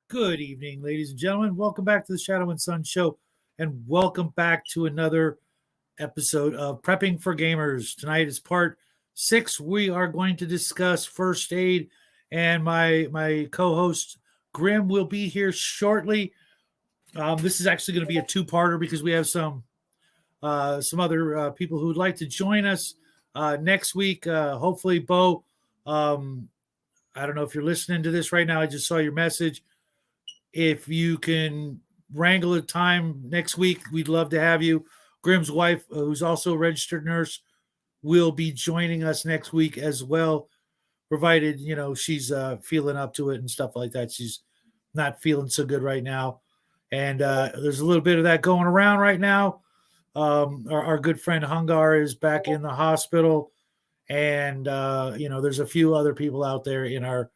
Good evening, ladies and gentlemen. Welcome back to the Shadow and Sun Show, and welcome back to another episode of Prepping for Gamers. Tonight is part 6. We are going to discuss first aid, and my co-host Grim will be here shortly. This is actually going to be a two-parter because we have some other people who would like to join us next week. Hopefully, Bo. I don't know if you're listening to this right now. I just saw your message. If you can wrangle a time next week, we'd love to have you. Grim's wife, who's also a registered nurse, will be joining us next week as well, provided, she's feeling up to it and stuff like that. She's not feeling so good right now. And there's a little bit of that going around right now. Our good friend Hungar is back in the hospital. And, there's a few other people out there in our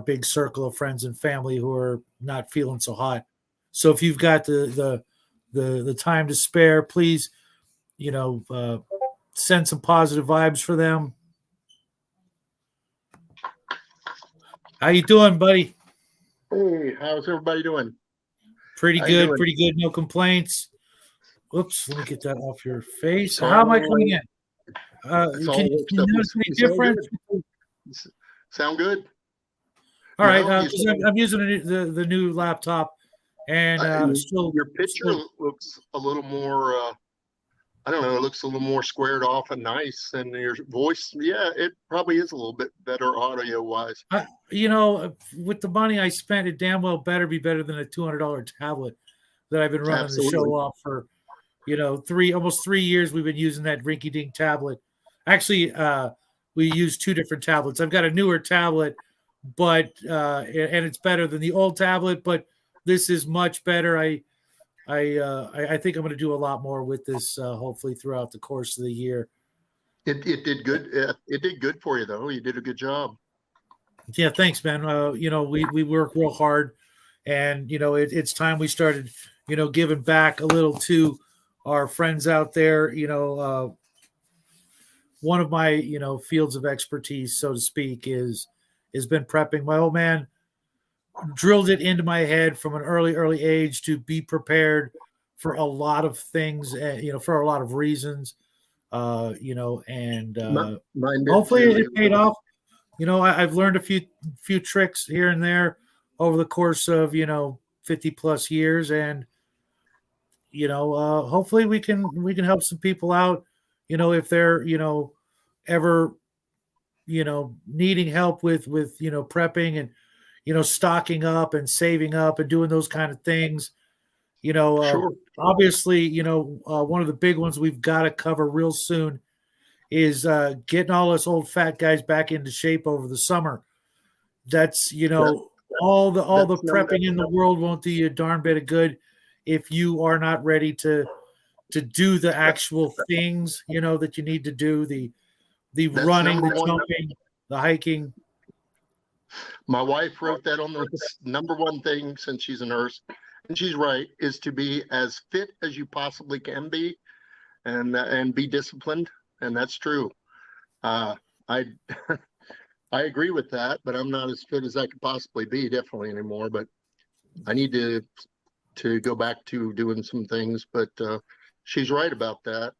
big circle of friends and family who are not feeling so hot. So if you've got the time to spare, please, send some positive vibes for them. How you doing, buddy? Hey, how's everybody doing? Pretty good. No complaints. Oops, let me get that off your face. How am I coming in? Can you notice any difference? Sound good. All right, I'm using the new laptop, and your picture looks a little more. I don't know. It looks a little more squared off and nice, and your voice, it probably is a little bit better audio wise. With the money I spent, it damn well better be better than a $200 tablet that I've been running the show off for. Almost 3 years we've been using that rinky-dink tablet. Actually, we use 2 different tablets. I've got a newer tablet. But and it's better than the old tablet, but this is much better. I think I'm going to do a lot more with this, hopefully throughout the course of the year. It did good. It did good for you, though. You did a good job. Yeah, thanks, man. We work real hard, and it's time we started, giving back a little to our friends out there. One of my fields of expertise, so to speak, has been prepping. My old man drilled it into my head from an early age to be prepared for a lot of things, for a lot of reasons, and hopefully it paid off. I've learned a few tricks here and there over the course of 50 plus years, and hopefully we can help some people out, if they're ever needing help with prepping and stocking up and saving up and doing those kind of things. Sure. Obviously, one of the big ones we've got to cover real soon is getting all us old fat guys back into shape over the summer. That's all the prepping in the world won't do you a darn bit of good if you are not ready to do the actual things that you need to do, the running, the jumping, the hiking. My wife wrote that on the number one thing, since she's a nurse, and she's right, is to be as fit as you possibly can be, and be disciplined, and that's true. I I agree with that, but I'm not as fit as I could possibly be, definitely anymore. But I need to go back to doing some things. But she's right about that.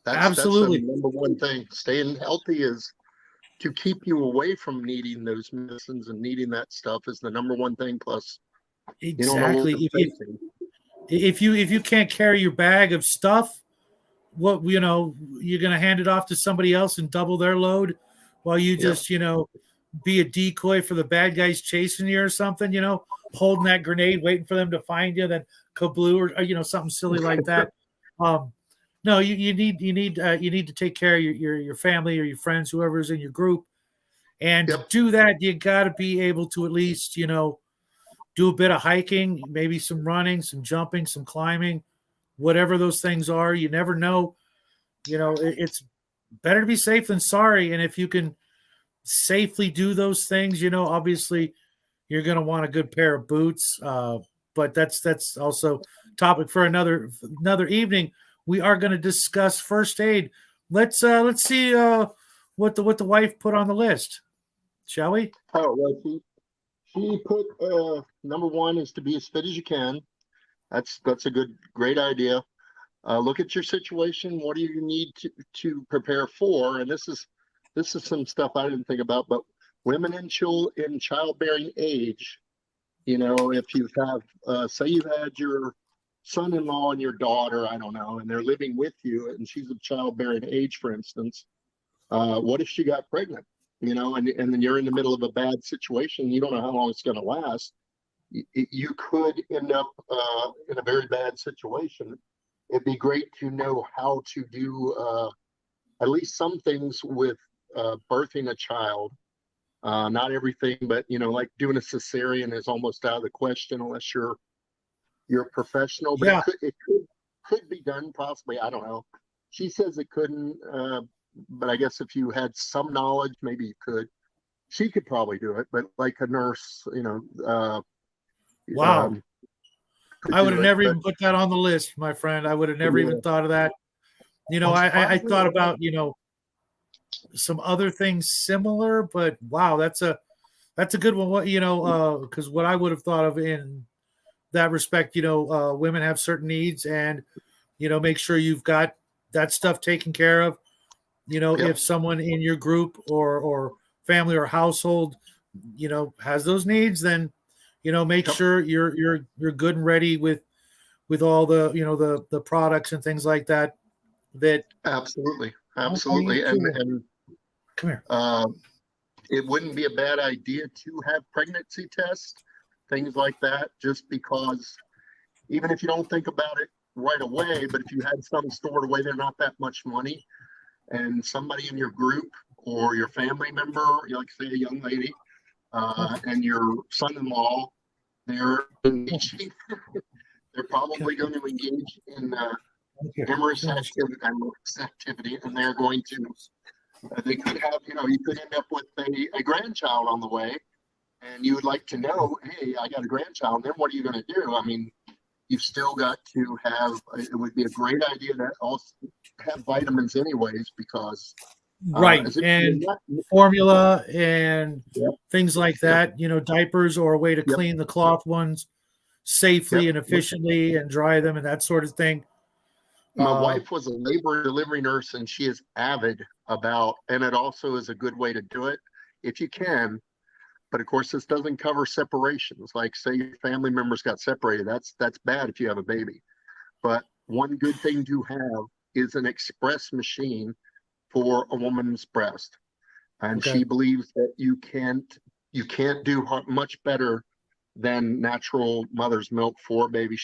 Absolutely. That's the number one thing. Staying healthy is to keep you away from needing those medicines and needing that stuff is the number one thing. Plus, exactly. If you can't carry your bag of stuff, what you're going to hand it off to somebody else and double their load while you just be a decoy for the bad guys chasing you or something. Holding that grenade, waiting for them to find you, then kabloo or something silly like that. No, you need to take care of your family or your friends, whoever's in your group, and to do that, you got to be able to at least do a bit of hiking, maybe some running, some jumping, some climbing, whatever those things are. You never know. It's better to be safe than sorry, and if you can safely do those things, obviously you're going to want a good pair of boots. But that's also topic for another evening. We are going to discuss first aid. let's see what the wife put on the list, shall we? Oh, well, she put number one is to be as fit as you can. That's a great idea. Look at your situation. What do you need to prepare for? And this is some stuff I didn't think about, but women in childbearing age, if you have, say you had your son-in-law and your daughter, I don't know, and they're living with you and she's of childbearing age, for instance, what if she got pregnant, and then you're in the middle of a bad situation. You don't know how long it's going to last. You could end up in a very bad situation. It'd be great to know how to do at least some things with birthing a child. Not everything, but like doing a cesarean is almost out of the question unless you're a professional. But Yeah. it could be done possibly. I don't know. She says it couldn't, but I guess if you had some knowledge, maybe you could. She could probably do it, but like a nurse, Wow. could I would do have it. never But even put that on the list, my friend. I would have never yeah, even thought of that. I thought about, some other things similar, but wow, that's a good one. What, because what I would have thought of in that respect, women have certain needs, and make sure you've got that stuff taken care of. Yep. If someone in your group or family or household, has those needs, then make Yep. sure you're good and ready with all the the products and things like that. That Absolutely, okay, absolutely, cool. and Come here. uh, it wouldn't be a bad idea to have pregnancy tests, things like that, just because even if you don't think about it right away, but if you had some stored away, they're not that much money, and somebody in your group or your family member, like say a young lady, and your son-in-law, they're engaging, they're probably going to engage in amorous activity, and they're going to they could have, you could end up with a grandchild on the way, and you would like to know, hey, I got a grandchild. Then what are you going to do? I mean, you've still got to have. It would be a great idea to also have vitamins, anyways, because Right, as if you're and not. formula and Yep, things like yep, that. Diapers or a way to yep, clean the cloth ones yep. safely and efficiently and dry them and that sort of thing. My Uh, wife was a labor and delivery nurse, and she is avid about, and it also is a good way to do it if you can. But of course, this doesn't cover separations. Like say your family members got separated. That's bad if you have a baby. But one good thing to have is an express machine for a woman's breast. And okay. she believes that you can't do much better than natural mother's milk for a baby.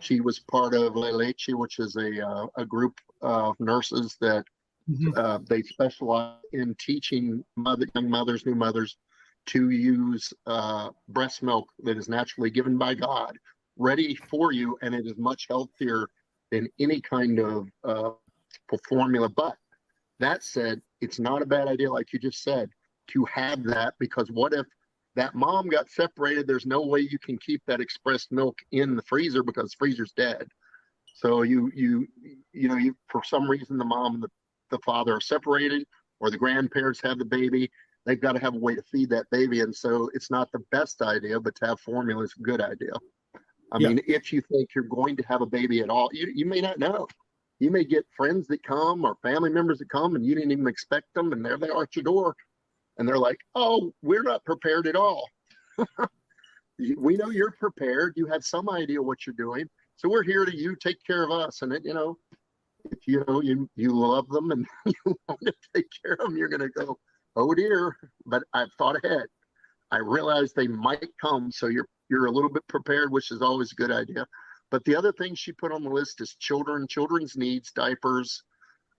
She was part of La Leche, which is a group of nurses that Mhm. they specialize in teaching young mothers, new mothers, to use breast milk that is naturally given by God, ready for you, and it is much healthier than any kind of formula. But that said, it's not a bad idea, like you just said, to have that, because what if that mom got separated? There's no way you can keep that expressed milk in the freezer because the freezer's dead. So you for some reason the mom and the father are separated, or the grandparents have the baby. They've got to have a way to feed that baby, and so it's not the best idea, but to have formula is a good idea. I Yeah. mean, if you think you're going to have a baby at all, you may not know. You may get friends that come or family members that come, and you didn't even expect them, and there they are at your door, and they're like, "Oh, we're not prepared at all. We know you're prepared. You have some idea what you're doing, so we're here to you take care of us." And if you love them and you want to take care of them, you're going to go, "Oh dear," but I've thought ahead. I realize they might come, so you're a little bit prepared, which is always a good idea. But the other thing she put on the list is children's needs, diapers.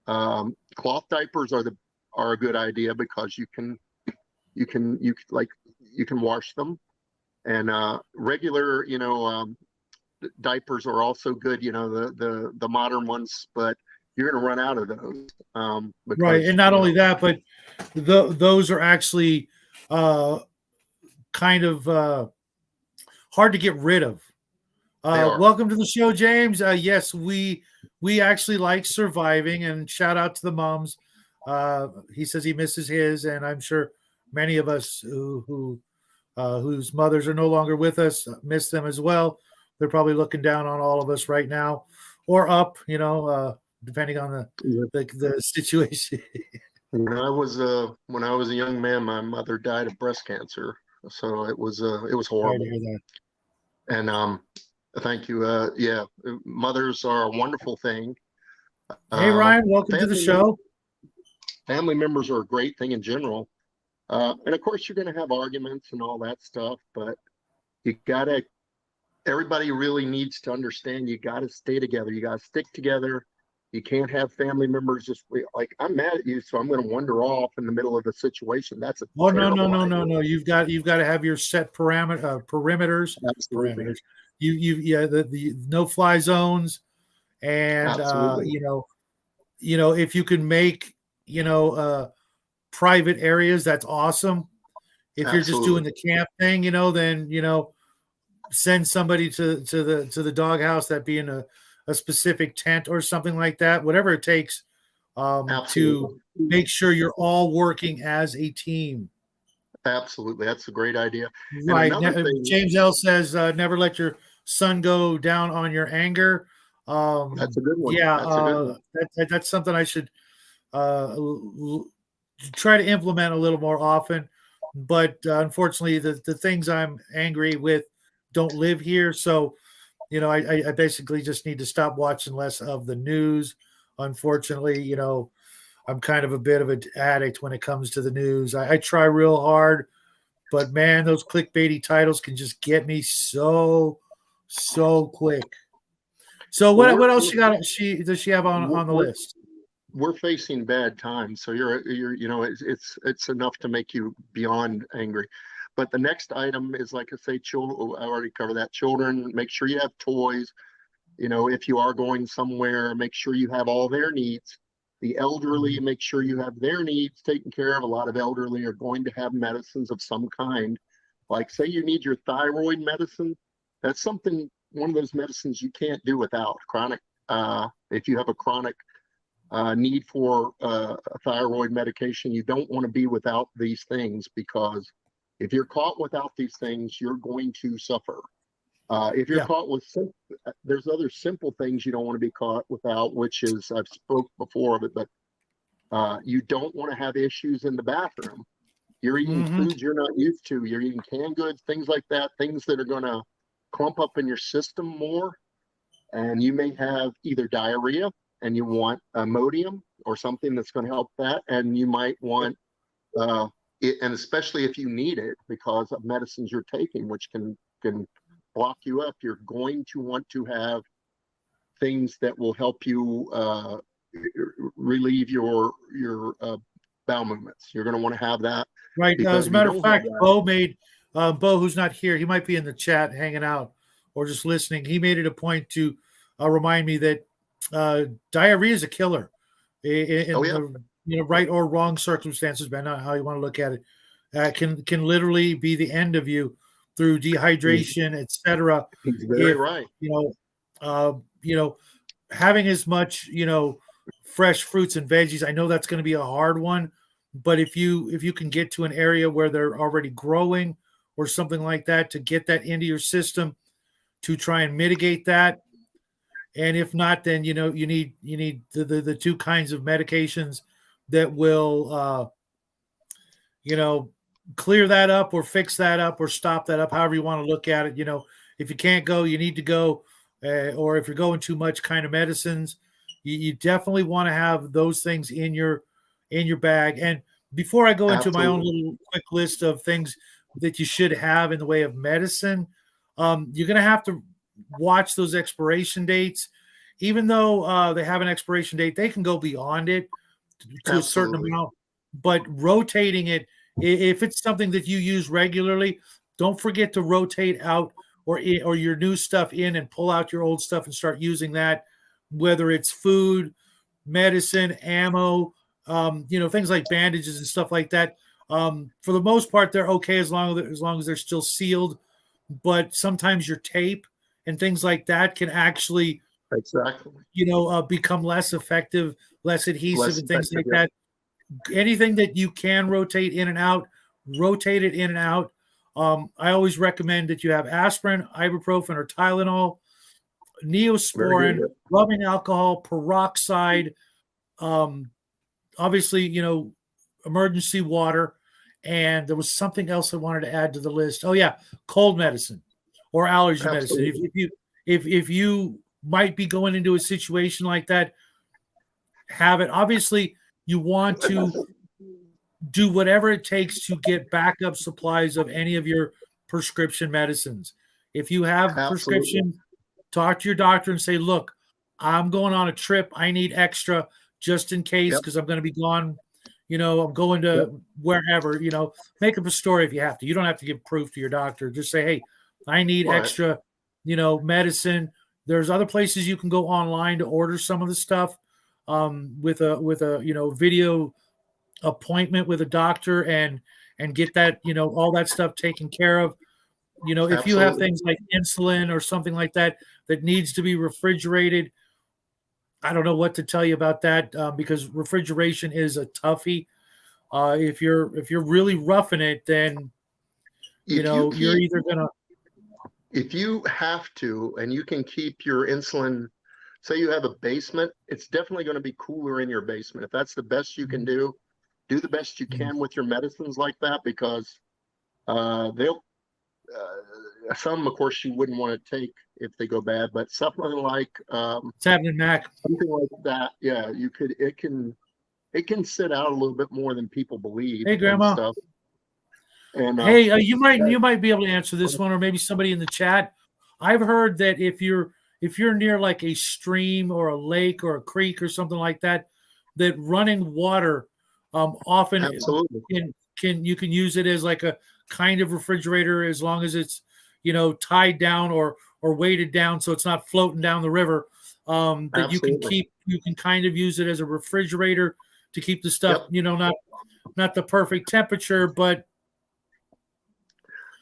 Cloth diapers are a good idea because you can wash them, and regular diapers are also good. The modern ones, but you're going to run out of those Right, because and not only that, but those are actually uh, kind of hard to get rid of. they are. Welcome to the show, James. Yes, we we actually like surviving. And shout out to the moms. He says he misses his, and I'm sure many of us whose mothers are no longer with us miss them as well. They're probably looking down on all of us right now, or up, depending on the situation. When I was a young man, my mother died of breast cancer, so it was horrible. And thank you. Yeah, mothers are a wonderful thing. Hey Ryan, welcome to the show. Family members are a great thing in general, and of course you're going to have arguments and all that stuff, but everybody really needs to understand you got to stay together. You got to stick together. You can't have family members just like, I'm mad at you, so I'm going to wander off in the middle of a situation. That's a no. You've got to have your set perimeters. Absolutely. Parameters. The no fly zones, and if you can make private areas, that's awesome. If you're just doing the camp thing, then send somebody to the doghouse, that being a specific tent or something like that, whatever it takes to make sure you're all working as a team. Absolutely. That's a great idea. Right. James L says, never let your sun go down on your anger. That's a good one. Yeah. That's something I should try to implement a little more often. But unfortunately, the things I'm angry with don't live here. So, I basically just need to stop watching less of the news. Unfortunately, I'm kind of a bit of an addict when it comes to the news. I try real hard, but man, those clickbaity titles can just get me so quick. So what else does she have on the list? We're facing bad times, so it's enough to make you beyond angry. But the next item is, like I say, I already covered that. Children, make sure you have toys. If you are going somewhere, make sure you have all their needs. The elderly, make sure you have their needs taken care of. A lot of elderly are going to have medicines of some kind. Like, say you need your thyroid medicine. That's one of those medicines you can't do without. Chronic, if you have a chronic need for a thyroid medication, you don't want to be without these things, because if you're caught without these things, you're going to suffer. If you're caught with, there's other simple things you don't want to be caught without, which is, I've spoke before of it, but you don't want to have issues in the bathroom. You're eating foods you're not used to. You're eating canned goods, things like that, things that are going to clump up in your system more. And you may have either diarrhea, and you want Imodium or something that's going to help that. And you might want and especially if you need it because of medicines you're taking, which can block you up, you're going to want to have things that will help you relieve your bowel movements. You're going to want to have that. Right. As a matter of fact, Bo, who's not here, he might be in the chat hanging out or just listening. He made it a point to remind me that diarrhea is a killer. Right or wrong circumstances, depending on how you want to look at it, can literally be the end of you through dehydration, etc. Very right. Having as much fresh fruits and veggies. I know that's going to be a hard one, but if you can get to an area where they're already growing or something like that, to get that into your system to try and mitigate that. And if not, then you need the two kinds of medications that will clear that up or fix that up or stop that up, however you want to look at it. If you can't go, you need to go, or if you're going too much kind of medicines, you definitely want to have those things in your bag. And before I go into my own little quick list of things that you should have in the way of medicine, you're going to have to watch those expiration dates. Even though they have an expiration date, they can go beyond it to a certain amount. But rotating it, if it's something that you use regularly, don't forget to rotate out or your new stuff in and pull out your old stuff and start using that, whether it's food, medicine, ammo, things like bandages and stuff like that. For the most part, they're okay as long as they're still sealed. But sometimes your tape and things like that can actually Exactly. become less effective, less adhesive, Less and things effective. like that. Anything that you can rotate in and out, rotate it in and out. I always recommend that you have aspirin, ibuprofen, or Tylenol, Very Neosporin, good. rubbing alcohol, peroxide, um, obviously, emergency water. And there was something else I wanted to add to the list. Oh yeah, cold medicine or allergy medicine. Absolutely. If you might be going into a situation like that, have it. Obviously, you want to do whatever it takes to get backup supplies of any of your prescription medicines. If you have Absolutely. prescription, talk to your doctor and say, look, I'm going on a trip. I need extra just in case Yep. because I'm going to be gone. I'm going Yep. to wherever, make up a story if you have to. You don't have to give proof to your doctor. Just say, hey, I need Right. extra, medicine. There's other places you can go online to order some of the stuff with a video appointment with a doctor and get that all that stuff taken care of. If you have Absolutely. things like insulin or something like that that needs to be refrigerated, I don't know what to tell you about that because refrigeration is a toughie. If you're really roughing it, then If you you're keep, either gonna if you have to, and you can keep your insulin, say you have a basement, it's definitely going to be cooler in your basement. If that's the best you can do the best you can with your medicines like that, because they'll some, of course, you wouldn't want to take if they go bad, but something like it's happening, Mac. something like that, yeah, it can sit out a little bit more than people believe Hey, and Grandma. stuff. And Hey, you might be able to answer this one, or maybe somebody in the chat. I've heard that if you're near like a stream or a lake or a creek or something like that, that running water often absolutely. you can use it as like a kind of refrigerator as long as it's tied down or weighted down so it's not floating down the river. That Absolutely. you can kind of use it as a refrigerator to keep the stuff Yep. not the perfect temperature, but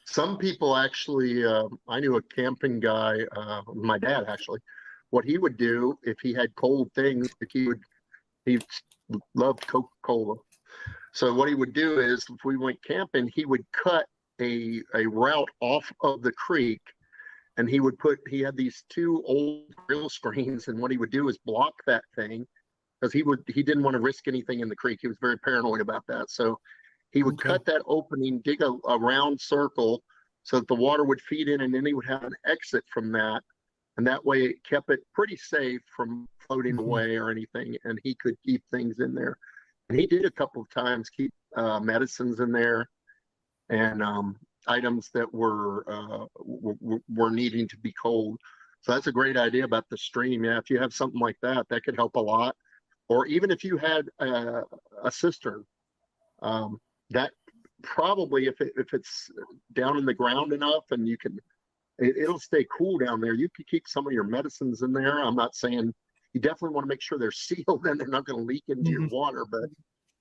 Some people actually, I knew a camping guy, my dad actually, what he would do if he had cold things, like he loved Coca-Cola. So what he would do is if we went camping, he would cut a route off of the creek, and he had these two old grill screens, and what he would do is block that thing because he didn't want to risk anything in the creek. He was very paranoid about that. So he would okay. cut that opening, dig a round circle so that the water would feed in, and then he would have an exit from that. And that way it kept it pretty safe from floating away or anything. And he could keep things in there. And he did a couple of times keep medicines in there and items that were needing to be cold. So that's a great idea about the stream. Yeah, if you have something like that, that could help a lot. Or even if you had a cistern, that probably if it's down in the ground enough and it'll stay cool down there. You could keep some of your medicines in there. I'm not saying you definitely want to make sure they're sealed and they're not going to leak into your water, but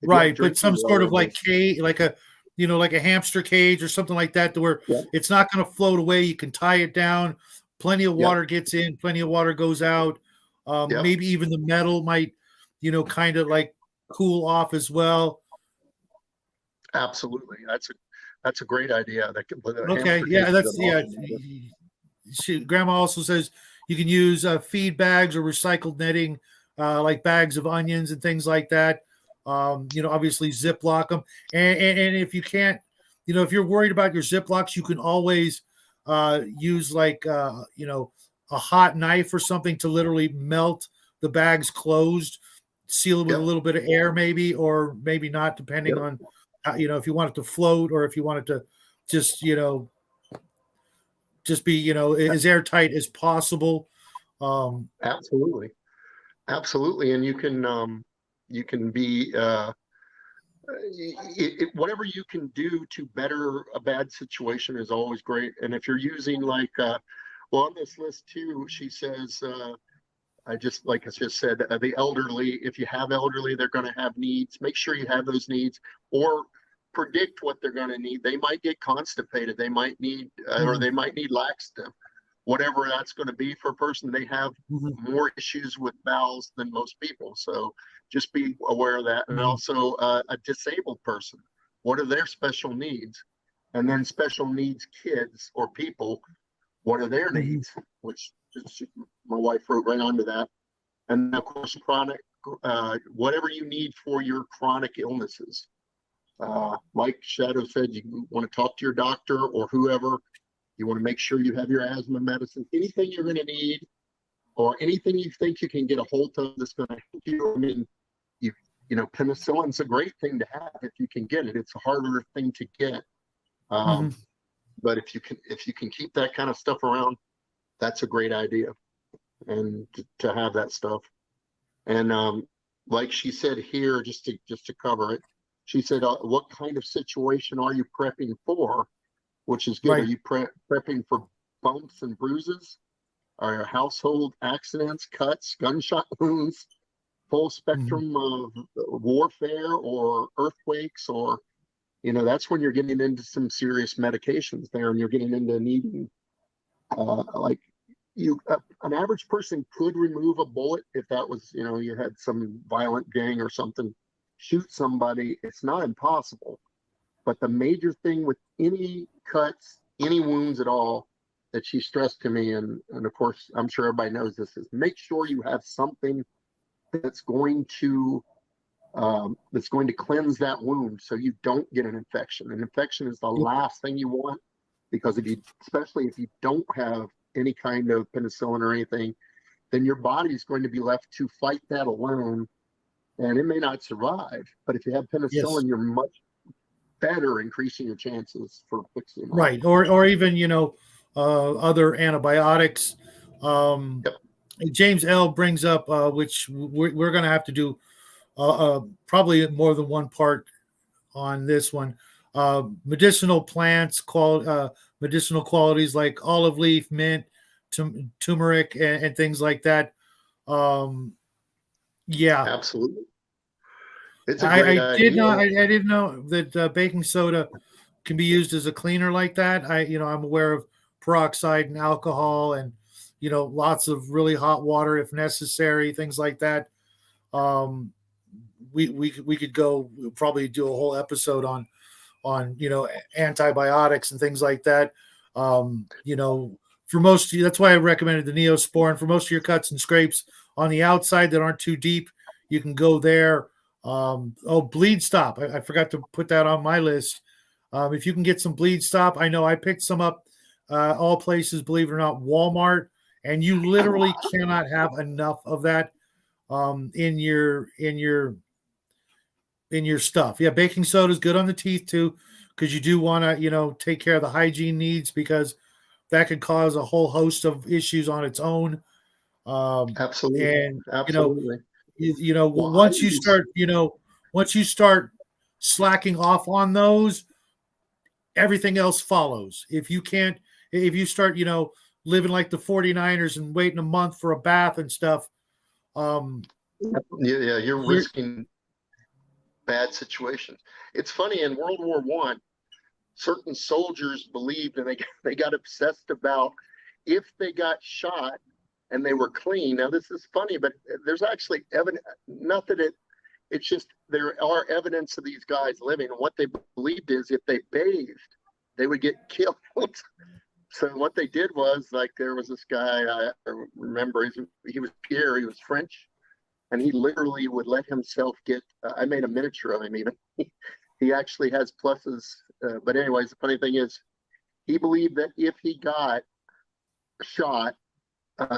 Right, but some sort of like cage, like a hamster cage or something like that, to where it's not going to float away. You can tie it down. Plenty of water gets in, plenty of water goes out. Maybe even the metal might, kind of like cool off as well. Absolutely, that's a great idea. Okay, yeah. Grandma also says you can use feed bags or recycled netting, like bags of onions and things like that. Obviously Ziploc them, and if you can't, if you're worried about your Ziplocs, you can always use like a hot knife or something to literally melt the bags closed, seal it with a little bit of air, maybe, or maybe not, depending on if you want it to float or if you want it to just just be as airtight as possible. Absolutely, and you can be whatever you can do to better a bad situation is always great. And if you're using like well, on this list too, she says I just said, the elderly, if you have elderly, they're going to have needs. Make sure you have those needs, or predict what they're going to need. They might get constipated. They might need, or they might need laxative. whatever that's going to be for a person. They have Mhm. more issues with bowels than most people. So just be aware of that. And Mhm. also a disabled person, what are their special needs? And then special needs kids or people, what are their Mhm. needs? Which my wife wrote right onto that. And of course, chronic, whatever you need for your chronic illnesses. Like Shadow said, you want to talk to your doctor or whoever. You want to make sure you have your asthma medicine. Anything you're going to need, or anything you think you can get a hold of that's going to help you. I mean, you you know, penicillin's a great thing to have if you can get it. It's a harder thing to get, Mhm. but if you can keep that kind of stuff around, that's a great idea, and to have that stuff. And like she said here, just to cover it, she said, "What kind of situation are you prepping for?" Which is good. Are Right. you prepping for bumps and bruises? Are household accidents, cuts, gunshot wounds, full Mhm. spectrum of warfare or earthquakes? Or, that's when you're getting into some serious medications there, and you're getting into needing, like, an average person could remove a bullet if that was, you had some violent gang or something shoot somebody. It's not impossible. But the major thing with any cuts, any wounds at all, that she stressed to me, and of course, I'm sure everybody knows this, is make sure you have something that's going to cleanse that wound so you don't get an infection. An infection is the last thing you want, because especially if you don't have any kind of penicillin or anything, then your body's going to be left to fight that alone, and it may not survive. But if you have Yes. penicillin, you're much better increasing your chances for fixing that. Right. Or even, other antibiotics. Um, Yep. James L brings up, which we're going to have to do probably more than one part on this one. Medicinal plants, medicinal qualities like olive leaf, mint, turmeric, and things like that. Um, yeah, Absolutely. It's a I, great I did idea. not. I didn't know that baking soda can be used as a cleaner like that. I'm aware of peroxide and alcohol, and lots of really hot water if necessary, things like that. Um, we could go probably do a whole episode on antibiotics and things like that. For most, that's why I recommended the Neosporin for most of your cuts and scrapes on the outside that aren't too deep. You can go there. Bleed stop. I forgot to put that on my list. If you can get some bleed stop, I know I picked some up. All places, believe it or not, Walmart, and you literally cannot have enough of that in your stuff. Yeah, baking soda is good on the teeth too, because you do want to, take care of the hygiene needs, because that could cause a whole host of issues on its own. Absolutely. And Absolutely. Well, I use, once you start slacking off on those, everything else follows. If you start, living like the 49ers and waiting a month for a bath and stuff, um, yeah, you're you're risking bad situations. It's funny, in World War One, certain soldiers believed, and they got obsessed about, if they got shot and they were clean. Now, this is funny, but there's actually evidence, not that it's just, there are evidence of these guys living. And what they believed is, if they bathed, they would get killed. So what they did was, like, there was this guy, I remember, he was Pierre, he was French, and he literally would let himself get, I made a miniature of him even. He actually has pluses. But anyways, the funny thing is, he believed that if he got shot,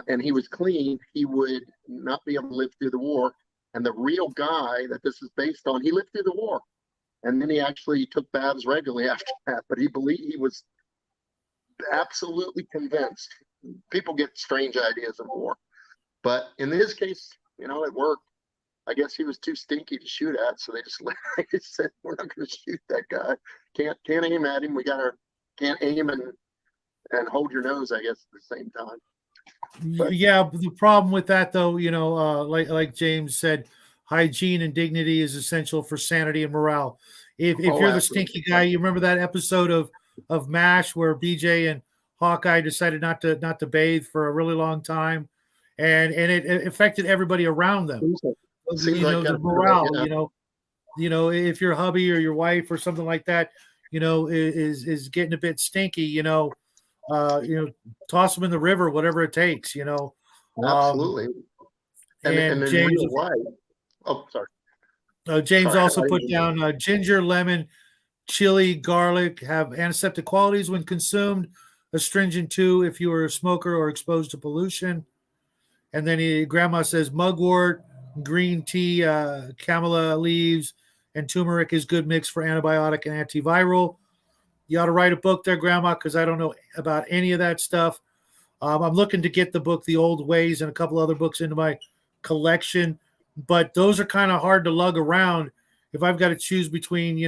and he was clean, he would not be able to live through the war. And the real guy that this is based on, he lived through the war. And then he actually took baths regularly after that. But he was absolutely convinced. People get strange ideas in war. But in his case, it worked. I guess he was too stinky to shoot at, so they just they said, "We're not going to shoot that guy. Can't aim at him. Can't aim and hold your nose, I guess, at the same time." But Yeah, the problem with that, though, like James said, hygiene and dignity is essential for sanity and morale. If oh, you're the absolutely. stinky guy, you remember that episode of MASH where BJ and Hawkeye decided not to bathe for a really long time, and it affected everybody around them. Seems like The a- morale. yeah. If your hubby or your wife or something like that, is getting a bit stinky, toss them in the river, whatever it takes. Absolutely. And And in James real life, oh, sorry. James Sorry, also I put didn't- down ginger, lemon, chili, garlic have antiseptic qualities when consumed. Astringent too if you are a smoker or exposed to pollution. And then grandma says mugwort, green tea, camellia leaves, and turmeric is good mix for antibiotic and antiviral. You ought to write a book there, grandma, because I don't know about any of that stuff. I'm looking to get the book The Old Ways and a couple other books into my collection, but those are kind of hard to lug around. If I've got to choose between,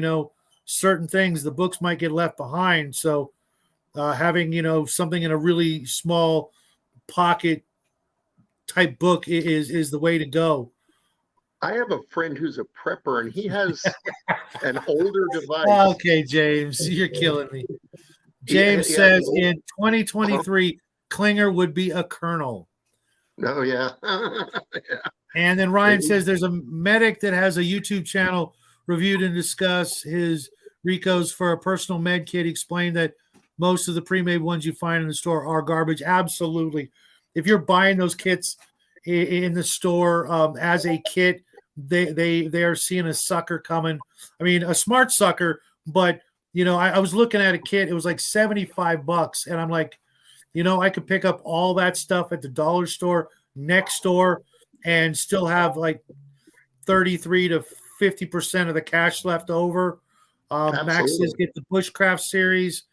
certain things, the books might get left behind. So having, something in a really small pocket type book is the way to go. I have a friend who's a prepper, and he has an older device. Okay, James, you're killing me. Yeah, James yeah. says in 2023, Klinger would be a colonel. Oh, yeah. And then Ryan says there's a medic that has a YouTube channel reviewed and discuss his Ricos for a personal med kit. He explained that most of the pre-made ones you find in the store are garbage. Absolutely. If you're buying those kits in the store as a kit, they are seeing a sucker coming. I mean, a smart sucker, but I was looking at a kit. It was like $75, and I'm like, I could pick up all that stuff at the dollar store next door and still have like 33 to 50% of the cash left over. Max says get the Bushcraft series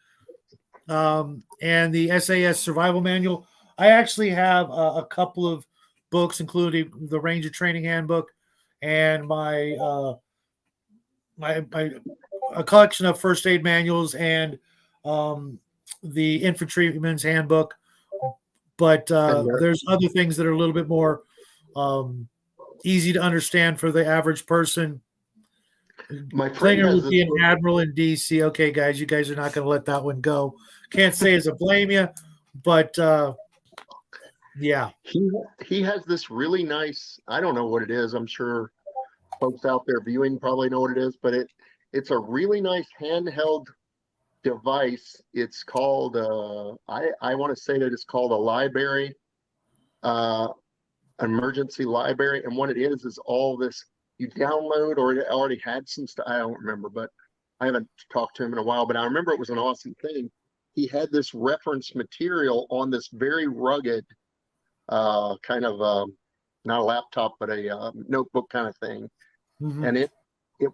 and the SAS Survival Manual. I actually have a couple of books, including the Ranger Training Handbook and my a collection of first aid manuals and the Infantryman's Handbook. But there's other things that are a little bit more easy to understand for the average person. My friend Klinger has would be this an admiral in DC. Okay, guys, you guys are not going to let that one go. Can't say as a blame you, but yeah. He has this really nice, I don't know what it is. I'm sure folks out there viewing probably know what it is, but it's a really nice handheld device. It's called I want to say that it's called a library, emergency library. And what it is all this you download, or it already had some stuff. I don't remember, but I haven't talked to him in a while, but I remember it was an awesome thing. He had this reference material on this very rugged kind of not a laptop, but a notebook kind of thing. Mm-hmm. And it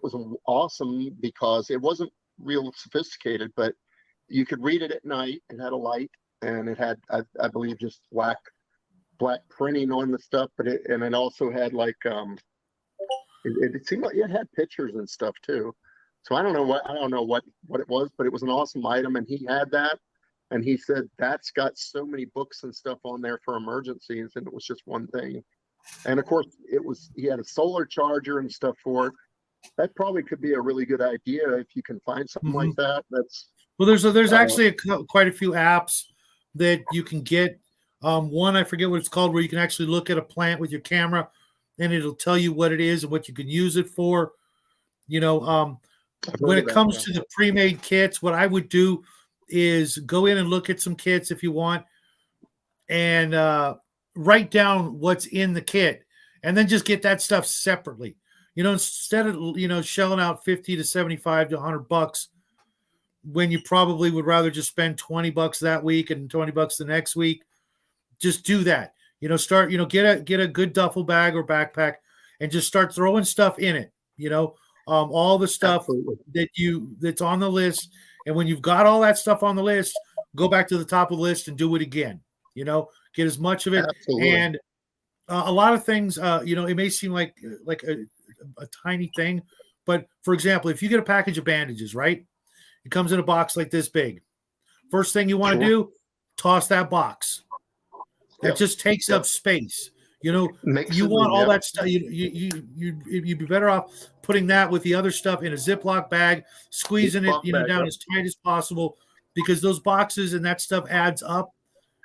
was awesome because it wasn't real sophisticated, but you could read it at night. It had a light, and it had, I believe, just black printing on the stuff. But it also had like it seemed like it had pictures and stuff too. So I don't know what it was, but it was an awesome item, and he had that. And he said that's got so many books and stuff on there for emergencies, and it was just one thing. And of course, he had a solar charger and stuff for it. That probably could be a really good idea if you can find something like that. There's actually quite a few apps that you can get. One, I forget what it's called, where you can actually look at a plant with your camera, and it'll tell you what it is and what you can use it for. When it comes to the pre-made kits, what I would do is go in and look at some kits if you want, and write down what's in the kit, and then just get that stuff separately. Instead of shelling out $50 to $75 to $100 when you probably would rather just spend $20 that week and $20 the next week, just do that. Start get a good duffel bag or backpack and just start throwing stuff in it. All the stuff that's on the list. And when you've got all that stuff on the list, go back to the top of the list and do it again. Get as much of it. Absolutely. And a lot of things, it may seem like a tiny thing, but for example, if you get a package of bandages, right? It comes in a box like this big. First thing you want to do, toss that box. That just takes up space. You want all that stuff. You'd be better off putting that with the other stuff in a Ziploc bag, squeezing it, down as tight as possible, because those boxes and that stuff adds up.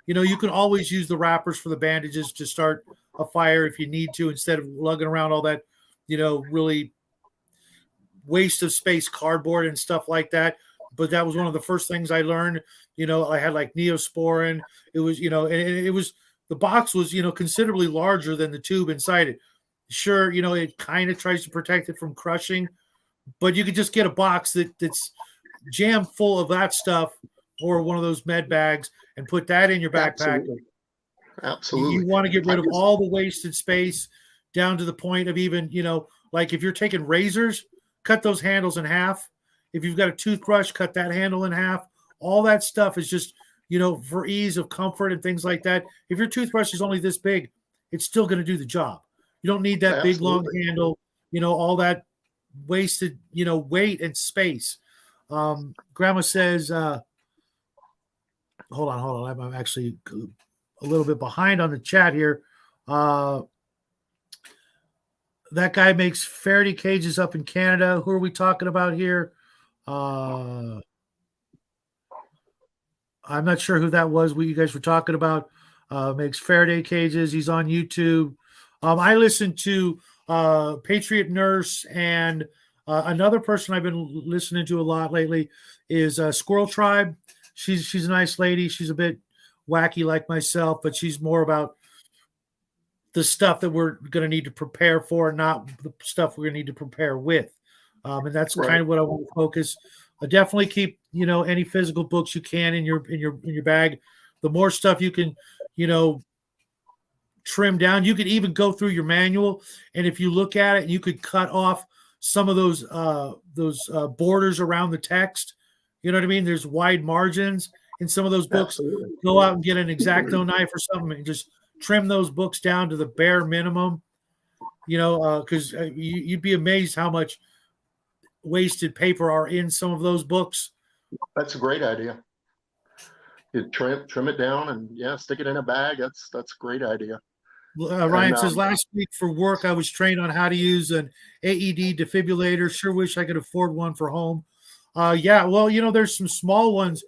You can always use the wrappers for the bandages to start a fire if you need to, instead of lugging around all that, really waste of space cardboard and stuff like that. But that was one of the first things I learned. I had like Neosporin. It was, and it was, the box was, considerably larger than the tube inside it. Sure, it kind of tries to protect it from crushing, but you could just get a box that's jammed full of that stuff, or one of those med bags, and put that in your backpack. Absolutely. You want to get rid of all the wasted space, down to the point of even, like if you're taking razors, cut those handles in half. If you've got a toothbrush, cut that handle in half. All that stuff is just, for ease of comfort and things like that. If your toothbrush is only this big, it's still going to do the job. You don't need that big, long handle, all that wasted, weight and space. Grandma says, hold on. I'm actually a little bit behind on the chat here. That guy makes Faraday cages up in Canada. Who are we talking about here? I'm not sure who that was. What you guys were talking about. Makes Faraday cages. He's on YouTube. I listened to Patriot Nurse, and another person I've been listening to a lot lately is Squirrel Tribe. She's a nice lady. She's a bit wacky like myself, but she's more about the stuff that we're going to need to prepare for, not the stuff we're going to need to prepare with. And that's kind of what I want to focus. Definitely keep, any physical books you can in your bag. The more stuff you can, trim down. You could even go through your manual, and if you look at it, you could cut off some of those borders around the text. You know what I mean? There's wide margins in some of those books. Absolutely. Go out and get an X-Acto knife or something and just trim those books down to the bare minimum. Because you'd be amazed how much wasted paper are in some of those books. That's a great idea. You trim it down and stick it in a bag. That's a great idea. Ryan says, last week for work, I was trained on how to use an AED defibrillator. Sure wish I could afford one for home. There's some small ones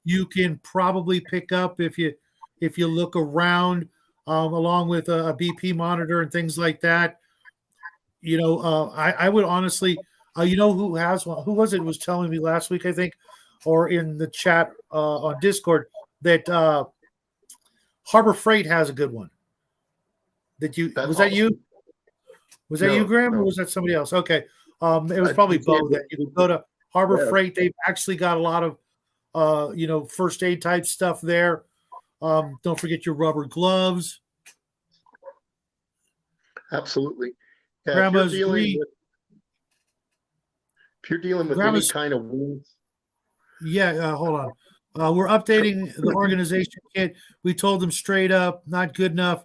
you can probably pick up if you look around, along with a BP monitor and things like that. I would honestly, who has one? Who was it? Was telling me last week, I think, or in the chat on Discord, that Harbor Freight has a good one. That you? Was that you, Graham, or was that somebody else? Okay. It was probably both. That you can go to Harbor Freight. They've actually got a lot of, first aid type stuff there. Don't forget your rubber gloves. Absolutely. Yeah, Grandma's if you're dealing with any kind of wounds. Yeah, hold on. We're updating the organization kit. We told them straight up, not good enough.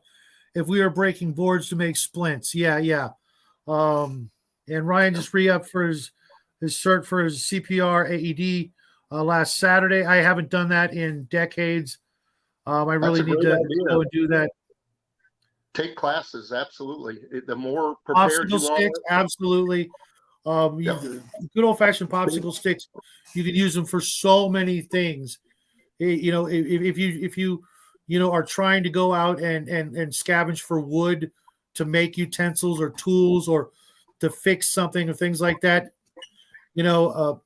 If we are breaking boards to make splints. Yeah. And Ryan just re-upped for his cert for his CPR AED last Saturday. I haven't done that in decades. I really need to go and do that. Take classes, absolutely. The more prepared popsicle sticks, absolutely. Good old-fashioned popsicle sticks. You can use them for so many things. If you are trying to go out and scavenge for wood to make utensils or tools or to fix something or things like that, a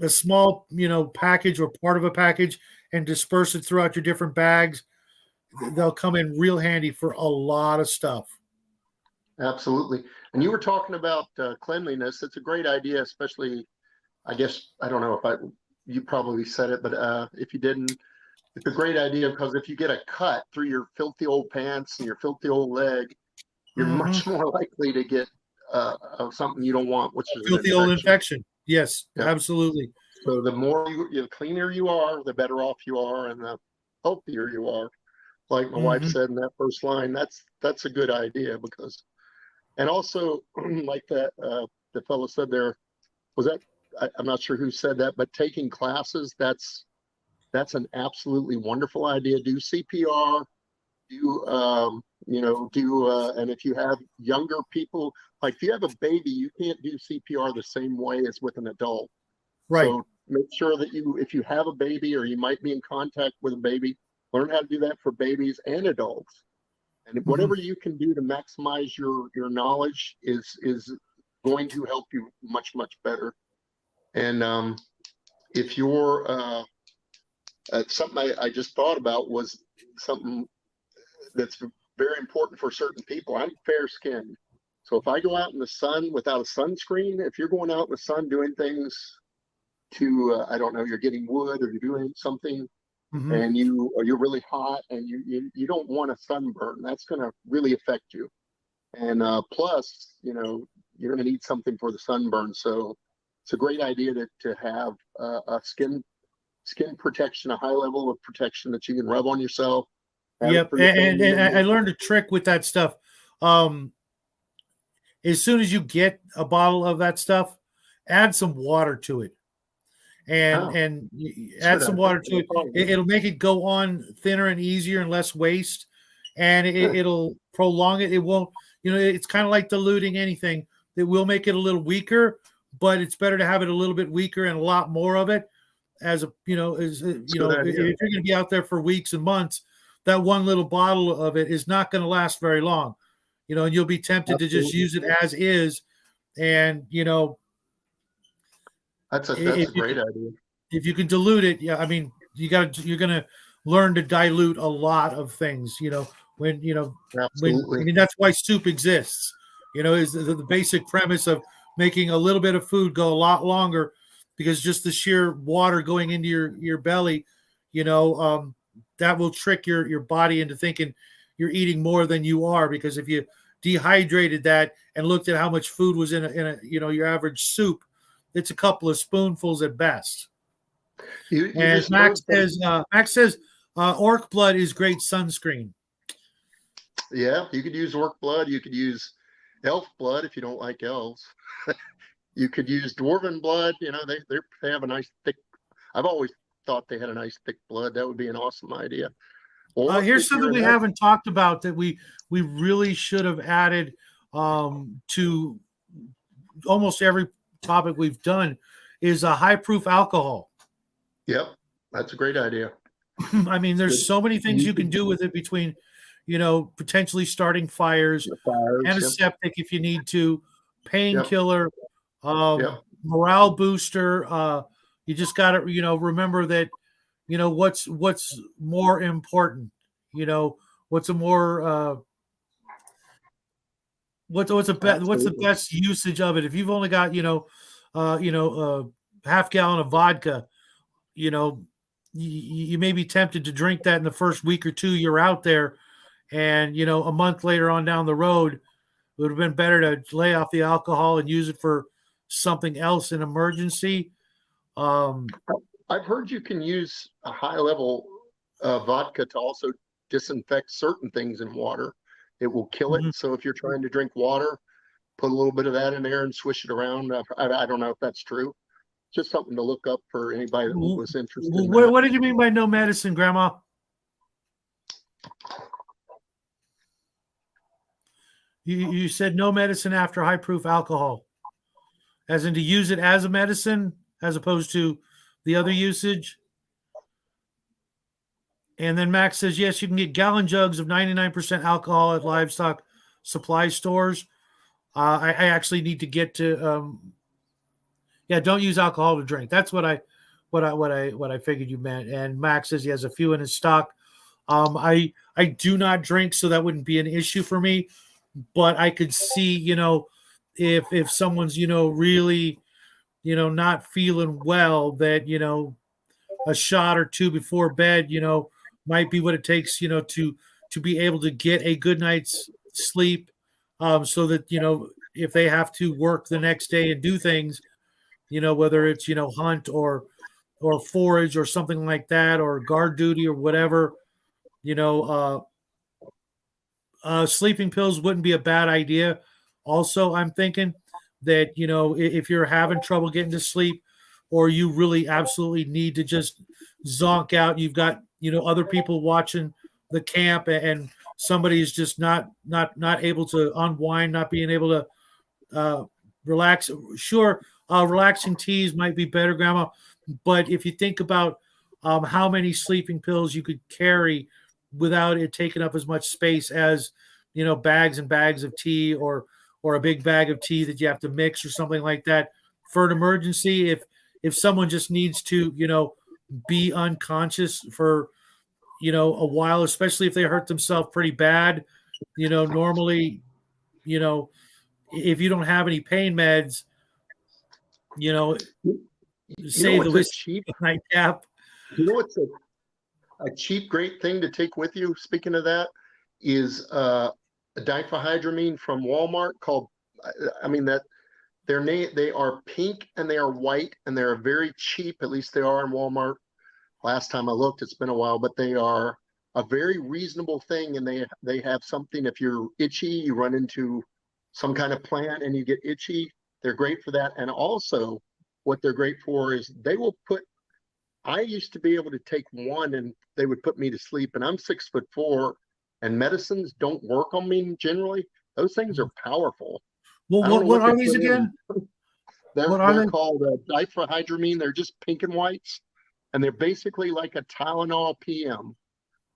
small package or part of a package and disperse it throughout your different bags. They'll come in real handy for a lot of stuff. Absolutely. And you were talking about cleanliness. It's a great idea, especially, I guess, I don't know if you probably said it, but if you didn't, it's a great idea because if you get a cut through your filthy old pants and your filthy old leg, you're much more likely to get something you don't want, which is filthy old infection. Yes, absolutely. So the more the cleaner you are, the better off you are, and the healthier you are. Like my wife said in that first line, that's a good idea because, and also like that the fellow said there, was that I'm not sure who said that, but taking classes, that's an absolutely wonderful idea. Do CPR, and if you have younger people, like if you have a baby, you can't do CPR the same way as with an adult. Right. So make sure that if you have a baby or you might be in contact with a baby, learn how to do that for babies and adults. And whatever you can do to maximize your knowledge is going to help you much, much better. And if you're something I just thought about was something that's very important for certain people. I'm fair skinned. So if I go out in the sun without a sunscreen, if you're going out in the sun doing things to, I don't know, you're getting wood or you're doing something and you're really hot and you don't want a sunburn, that's going to really affect you. And plus, you're going to need something for the sunburn. So it's a great idea to have a skin protection, a high level of protection that you can rub on yourself. Yep, and I learned a trick with that stuff. As soon as you get a bottle of that stuff, add some water to it, and add some water to it. It'll make it go on thinner and easier and less waste, and it'll prolong it. It won't, it's kind of like diluting anything. It will make it a little weaker, but it's better to have it a little bit weaker and a lot more of it. If you're going to be out there for weeks and months, that one little bottle of it is not going to last very long, and you'll be tempted to just use it as is. And, that's a great idea. If you can dilute it. Yeah. I mean, you're going to learn to dilute a lot of things, Absolutely. That's why soup exists, is the basic premise of making a little bit of food go a lot longer, because just the sheer water going into your belly, that will trick your body into thinking you're eating more than you are. Because if you dehydrated that and looked at how much food was in a your average soup, it's a couple of spoonfuls at best. And Max says orc blood is great sunscreen. Yeah, you could use orc blood. You could use elf blood if you don't like elves. You could use dwarven blood. They have a nice thick. I've always thought they had a nice thick blood. That would be an awesome idea. Here's something we haven't talked about that we really should have added to almost every topic we've done is a high proof alcohol. Yep, that's a great idea. I mean, there's so many things you can do with it, between potentially starting fires, antiseptic if you need to, painkiller, morale booster. You just got to remember that what's more important, what's a more what's the best usage of it. If you've only got half gallon of vodka, you may be tempted to drink that in the first week or two you're out there, and a month later on down the road, it would have been better to lay off the alcohol and use it for something else in emergency. I've heard you can use a high level vodka to also disinfect certain things in water. It will kill it. So if you're trying to drink water, put a little bit of that in there and swish it around. I don't know if that's true. Just something to look up for anybody that was interested. What did you mean by no medicine, Grandma? You said no medicine after high proof alcohol, as in to use it as a medicine as opposed to the other usage. And then Max says, yes, you can get gallon jugs of 99% alcohol at livestock supply stores. I actually need to get to, don't use alcohol to drink. That's what I figured you meant. And Max says he has a few in his stock. I do not drink, so that wouldn't be an issue for me. But I could see, if someone's, really, not feeling well, that, a shot or two before bed, might be what it takes, to be able to get a good night's sleep, so that, if they have to work the next day and do things, whether it's, hunt or forage or something like that, or guard duty or whatever, sleeping pills wouldn't be a bad idea. Also, I'm thinking that, if you're having trouble getting to sleep, or you really absolutely need to just zonk out, you've got, other people watching the camp, and somebody is just not able to unwind, not being able to relax. Sure, relaxing teas might be better, Grandma, But if you think about how many sleeping pills you could carry without it taking up as much space as, bags and bags of tea, or a big bag of tea that you have to mix or something like that for an emergency. If someone just needs to, be unconscious for, a while, especially if they hurt themselves pretty bad, normally, you know, if you don't have any pain meds, you know, You know say the what's a whiskey cheap, nightcap. you know what's a cheap, great thing to take with you, speaking of that, is a diphenhydramine from Walmart called, I mean, that they are pink and they are white and they're very cheap. At least they are in Walmart. Last time I looked, it's been a while, but they are a very reasonable thing. And they have something, if you're itchy, you run into some kind of plant and you get itchy, they're great for that. And also what they're great for is they will put, I used to be able to take one and they would put me to sleep, and I'm 6'4", and medicines don't work on me generally. Those things are powerful. Well, I don't know what what they are these put in. again? They're What are they're they? called diphenhydramine. They're just pink and whites, and they're basically like a Tylenol PM,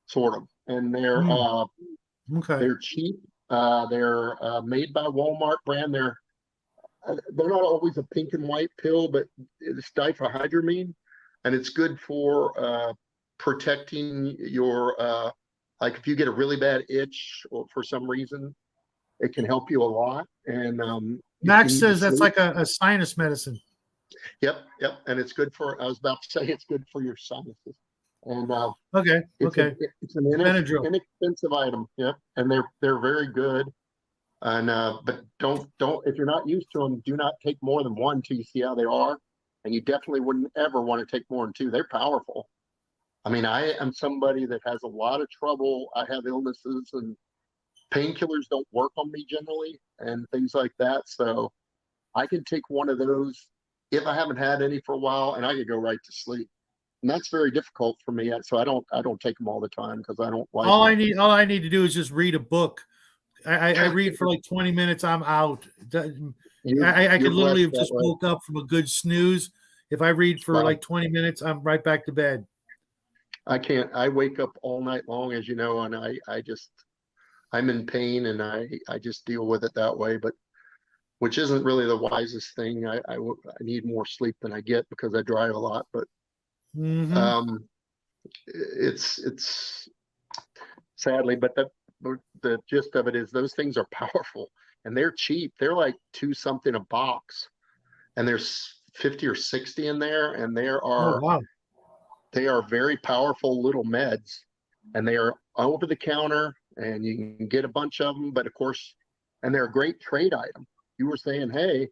sort of. And Okay. they're cheap. They're made by Walmart brand. They're not always a pink and white pill, but it's diphenhydramine, and it's good for protecting your like if you get a really bad itch or for some reason, it can help you a lot. And if you Max need to says that's sleep, like a sinus medicine. yep, and it's good for. I was about to say it's good for your sinuses, and Okay. it's a Okay. it's an Benadryl. inexpensive item. Yep, and they're very good. And but don't if you're not used to them, do not take more than one till you see how they are. And you definitely wouldn't ever want to take more than two. They're powerful. I mean, I am somebody that has a lot of trouble. I have illnesses, and painkillers don't work on me generally and things like that. So I can take one of those if I haven't had any for a while, and I could go right to sleep. And that's very difficult for me. So I don't take them all the time because I don't like them. All I need to do is just read a book. I read for like 20 minutes. I'm out. I You're could literally blessed have that just way. woke up from a good snooze. If I read for Wow. like 20 minutes, I'm right back to bed. I can't. I wake up all night long, as you know, and I'm in pain, and I just deal with it that way. But which isn't really the wisest thing. I need more sleep than I get because I drive a lot. But Hmm. um, it's sadly, but the gist of it is those things are powerful and they're cheap. They're like two something a box, and there's 50 or 60 in there, and Oh wow. they are very powerful little meds, and they are over the counter, and you can get a bunch of them. But of course, and they're a great trade item. You were saying, hey,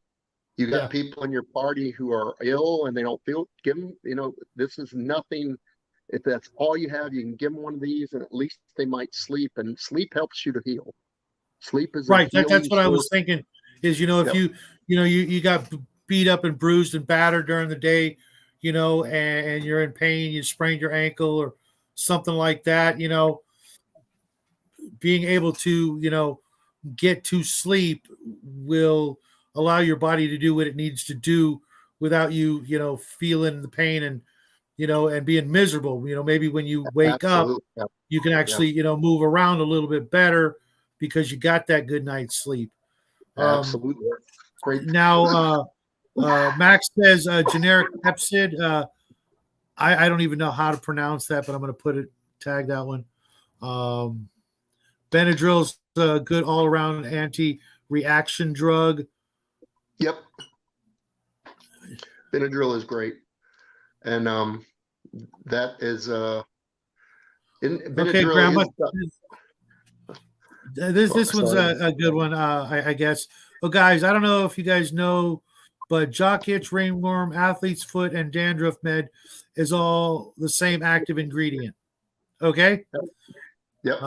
you got Yeah. people in your party who are ill and they don't feel, give them, this is nothing. If that's all you have, you can give them one of these, and at least they might sleep, and sleep helps you to heal. Sleep is a Right. healing That's what I was source. thinking. Is if Yep. you got beat up and bruised and battered during the day, and you're in pain, you sprained your ankle or something like that, being able to get to sleep will allow your body to do what it needs to do without you feeling the pain and and being miserable. Maybe when you wake up, Absolutely. Yep. you can Yep. actually move around a little bit better because you got that good night's sleep. Absolutely. Great. Now, Max says generic Pepsid. I don't even know how to pronounce that, but I'm going to tag that one. Benadryl's a good all-around anti-reaction drug. Yep. Benadryl is great. And that is Okay, Benadryl Grandma. is This one's sorry. a good one, I guess. Oh, guys, I don't know if you guys know, but jock itch, ringworm, athlete's foot, and dandruff med is all the same active ingredient. Okay. Yep.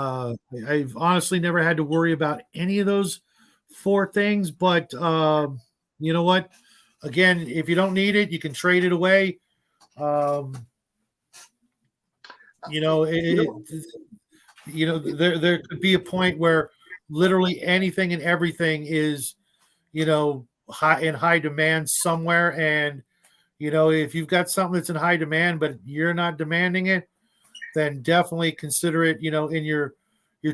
I've honestly never had to worry about any of those four things, but you know what? Again, if you don't need it, you can trade it away. Um, you know, there could be a point where literally anything and everything is high demand somewhere, and if you've got something that's in high demand, but you're not demanding it, then definitely consider it, in your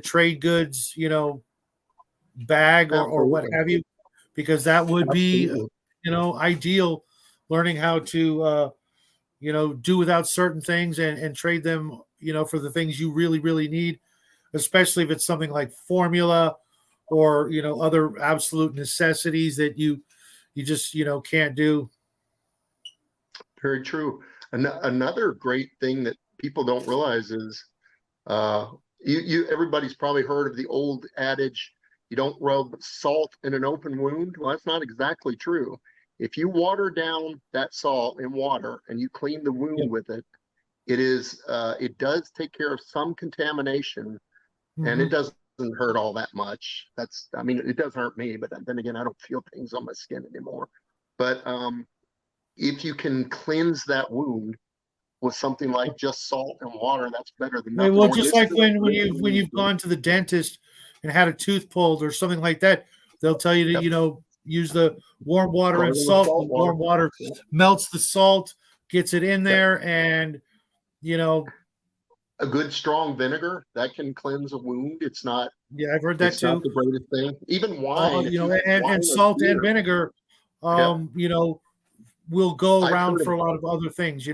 trade goods, bag or what Absolutely. have you, because that would be, Absolutely. ideal, learning how to, do without certain things and trade them, for the things you really, really need, especially if it's something like formula or, other absolute necessities that you just, can't do. Very true. Another great thing that people don't realize is everybody's probably heard of the old adage, you don't rub salt in an open wound. Well, that's not exactly true. If you water down that salt in water and you clean the wound with it, it does take care of some contamination, and it Mhm. doesn't hurt all that much. I mean, it does hurt me, but then again, I don't feel things on my skin anymore. But if you can cleanse that wound with something like just salt and water, that's better than Yeah, nothing. well, Or just like when literally, you've gone to the dentist and had a tooth pulled or something like that, they'll tell you to, yep, use the warm water and gargle with salt. The salt water. warm water Yep. melts the salt, gets it in Yep. there, and you know, A good strong vinegar that can cleanse a wound. yeah, I've heard that It's not too. the greatest thing. Even wine, if you have And wine or salt and beer. vinegar, Yep. will go I've around heard for of a lot of other things. You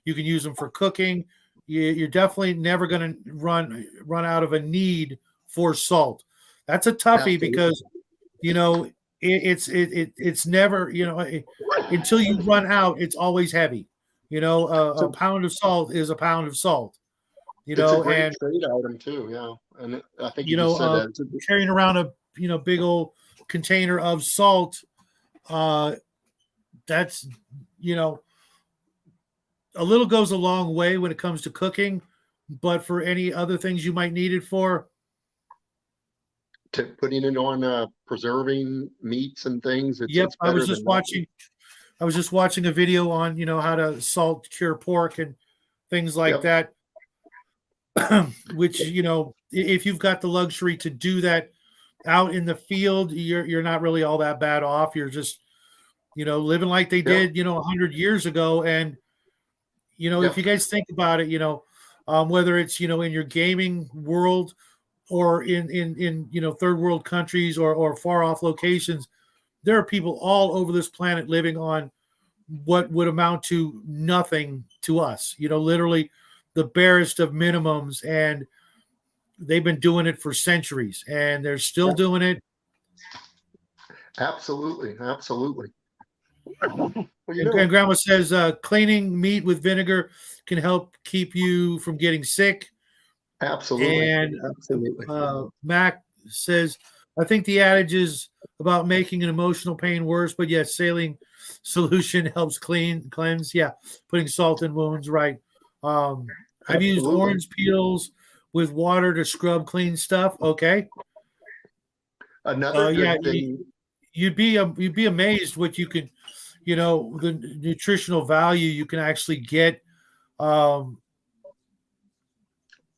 can use them for cooking. You're definitely never going to run out of a need for salt. That's a toughie absolutely. because it's never until you run out, it's always heavy. A So pound of salt is a pound of salt. it's a great And trade item too. Yeah. And I think you you just know said uh, that. carrying around a big old container of salt, that's you know a little goes a long way when it comes to cooking, but for any other things you might need it for. Putting it on preserving meats and things, Yep, it's better than nothing. I was just watching a video on how to salt cure pork and things like Yep. that. Which if you've got the luxury to do that out in the field, you're not really all that bad off. You're just living like they Yep. did 100 years ago. And if Yep. you guys think about it, whether it's in your gaming world or in third world countries or far off locations, there are people all over this planet living on what would amount to nothing to us. Literally the barest of minimums, and they've been doing it for centuries, and they're still Yep. doing it. Absolutely. Absolutely. Well, And Grandma says cleaning meat with vinegar can help keep you from getting sick. absolutely. And Absolutely. Mac says, I think the adage is about making an emotional pain worse, but yes, saline solution helps cleanse. Yeah, putting salt in wounds, right. I've used Absolutely. orange peels with water to scrub clean stuff. Okay. Another Yeah, good thing. you'd be amazed what you can, the nutritional value you can actually get. Um,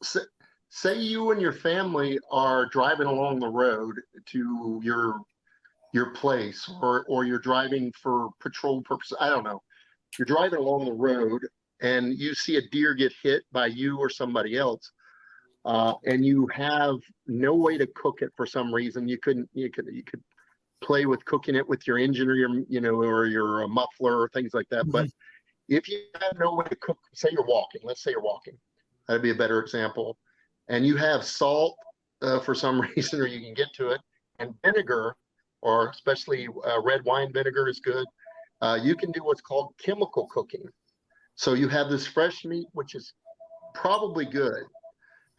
Say, say you and your family are driving along the road to your place, or you're driving for patrol purposes. I don't know. You're driving along the road and you see a deer get hit by you or somebody else, and you have no way to cook it for some reason. You could play with cooking it with your engine or your muffler or things like that. But mhm, if you have no way to cook, say you're walking, let's say you're walking, that'd be a better example, and you have salt for some reason, or you can get to it, and vinegar, or especially red wine vinegar is good. You can do what's called chemical cooking. So you have this fresh meat, which is probably good,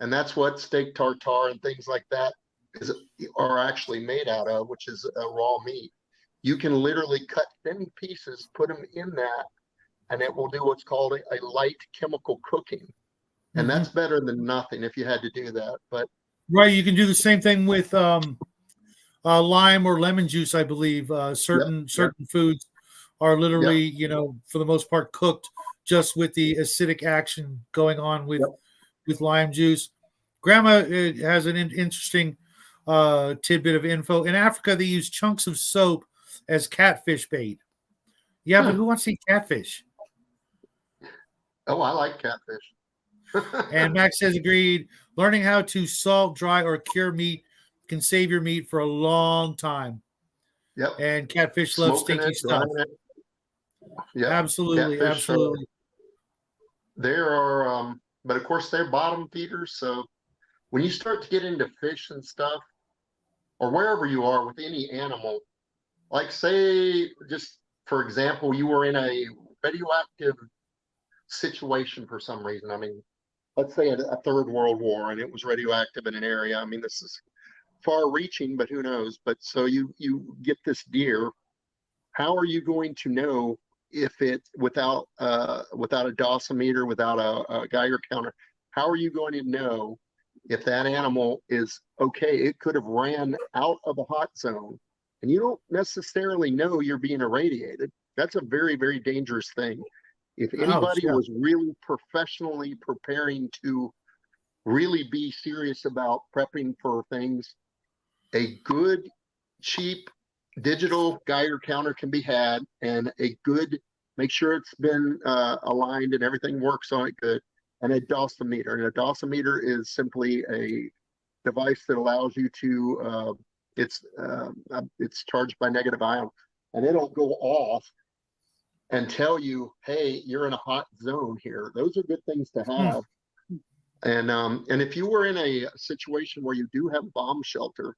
and that's what steak tartare and things like that is are actually made out of, which is raw meat. You can literally cut thin pieces, put them in that, and it will do what's called a light chemical cooking. And mhm. that's better than nothing if you had to do that. But Right, you can do the same thing with lime or lemon juice. I believe yep, yep, certain foods are literally, yep, for the most part, cooked just with the acidic action going on yep. with lime juice. Grandma has an interesting tidbit of info. In Africa, they use chunks of soap as catfish bait. Yeah, but who wants to eat catfish? Oh, I like catfish. And Max says agreed. Learning how to salt, dry, or cure meat can save your meat for a long time. Yep. And catfish loves Smoking stinky it, stuff. drying it. Yep. Absolutely, Catfish. absolutely. There are, but of course they're bottom feeders. So when you start to get into fish and stuff, or wherever you are with any animal, like say, just for example, you were in a radioactive situation for some reason. I mean, let's say a third world war and it was radioactive in an area. I mean, this is far reaching, but who knows? But so you get this deer. How are you going to know if it without a dosimeter, without a Geiger counter? How are you going to know if that animal is okay? It could have ran out of a hot zone, and you don't necessarily know you're being irradiated. That's a very, very dangerous thing. If Ouch, anybody yeah. was really professionally preparing to really be serious about prepping for things, a good, cheap digital Geiger counter can be had, and a good, make sure it's been aligned and everything works on it good, and a dosimeter. And a dosimeter is simply a device that allows you to, it's charged by negative ion, and it'll go off and tell you, hey, you're in a hot zone here. Those are good things to Hmm. have. And if you were in a situation where you do have bomb shelter,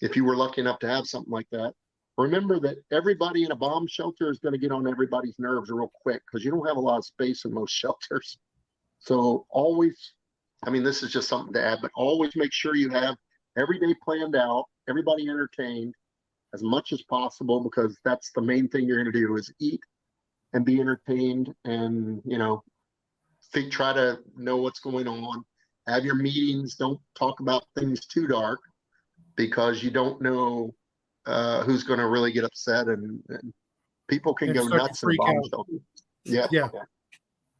if you were lucky enough to have something like that, remember that everybody in a bomb shelter is going to get on everybody's nerves real quick because you don't have a lot of space in most shelters. So always, I mean, this is just something to add, but always make sure you have every day planned out, everybody entertained as much as possible, because that's the main thing you're going to do is eat and be entertained, and try to know what's going on. Have your meetings. Don't talk about things too dark, because you don't know who's going to really get upset, and people can And go start to nuts in a freak bomb out. shelter. Yeah, Yeah. yeah.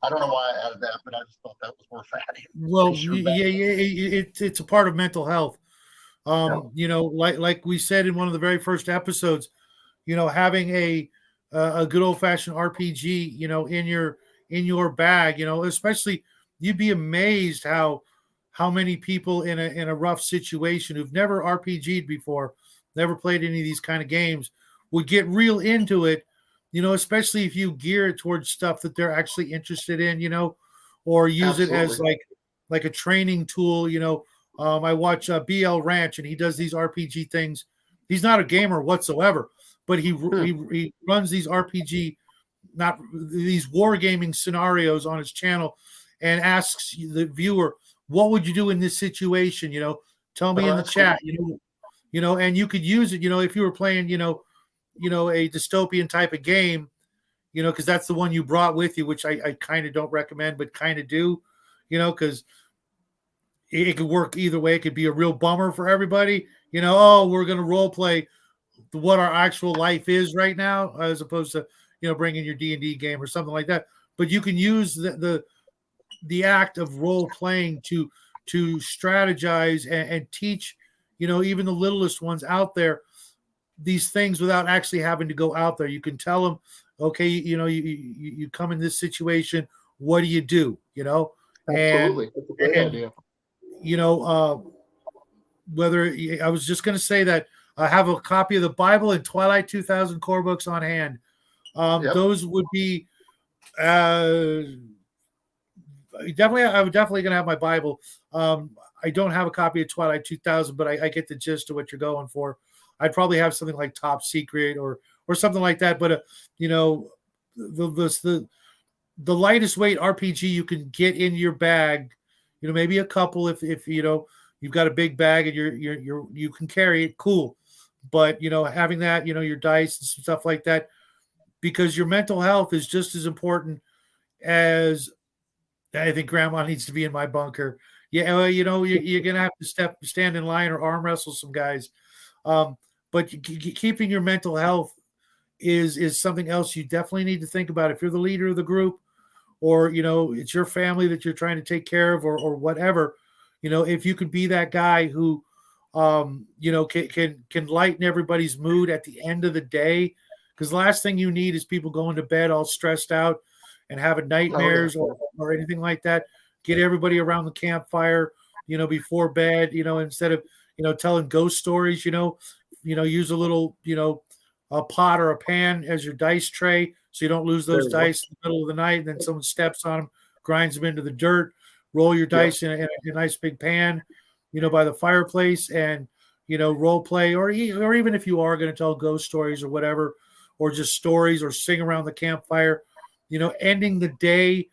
I don't know why I added that, but I just thought that was worth adding. Well, Sure, yeah, it's a part of mental health. yeah. Like we said in one of the very first episodes, having a good old fashioned RPG, in your bag, especially you'd be amazed how many people in a rough situation who've never RPG'd before, never played any of these kind of games, would get real into it, especially if you gear it towards stuff that they're actually interested in, or use it as Absolutely. like a training tool. I watch BL Ranch, and he does these RPG things. He's not a gamer whatsoever, but he runs these RPG, not these wargaming scenarios on his channel, and asks the viewer, what would you do in this situation? Tell me Oh, in the that's cool. chat. And you could use it. If you were playing, a dystopian type of game, because that's the one you brought with you, which I kind of don't recommend, but kind of do, because it could work either way. It could be a real bummer for everybody. Oh, we're going to role play what our actual life is right now, as opposed to bringing your D&D game or something like that. But you can use the act of role playing to strategize and teach even the littlest ones out there these things without actually having to go out there. You can tell them, okay, you come in this situation, what do you do? And Absolutely. That's a great and idea. whether I was just going to say that I have a copy of the Bible and Twilight 2000 core books on hand. Yep. Those would be definitely. I would definitely going to have my Bible. I don't have a copy of Twilight 2000, but I get the gist of what you're going for. I'd probably have something like Top Secret or something like that. But the lightest weight RPG you can get in your bag, maybe a couple if you've got a big bag and you can carry it, cool. But having that, your dice and some stuff like that, because your mental health is just as important as I think grandma needs to be in my bunker. Yeah, well, you're gonna have to stand in line or arm wrestle some guys. But keeping your mental health is something else you definitely need to think about if you're the leader of the group, or it's your family that you're trying to take care of, or whatever. If you could be that guy who can lighten everybody's mood at the end of the day, because the last thing you need is people going to bed all stressed out and having nightmares or anything like that. Get everybody around the campfire, before bed, instead of, telling ghost stories, use a little, a pot or a pan as your dice tray so you don't lose those dice in the middle of the night and then someone steps on them, grinds them into the dirt. Roll your dice in a nice big pan, by the fireplace, and role play, or even if you are going to tell ghost stories or whatever, or just stories, or sing around the campfire, ending the day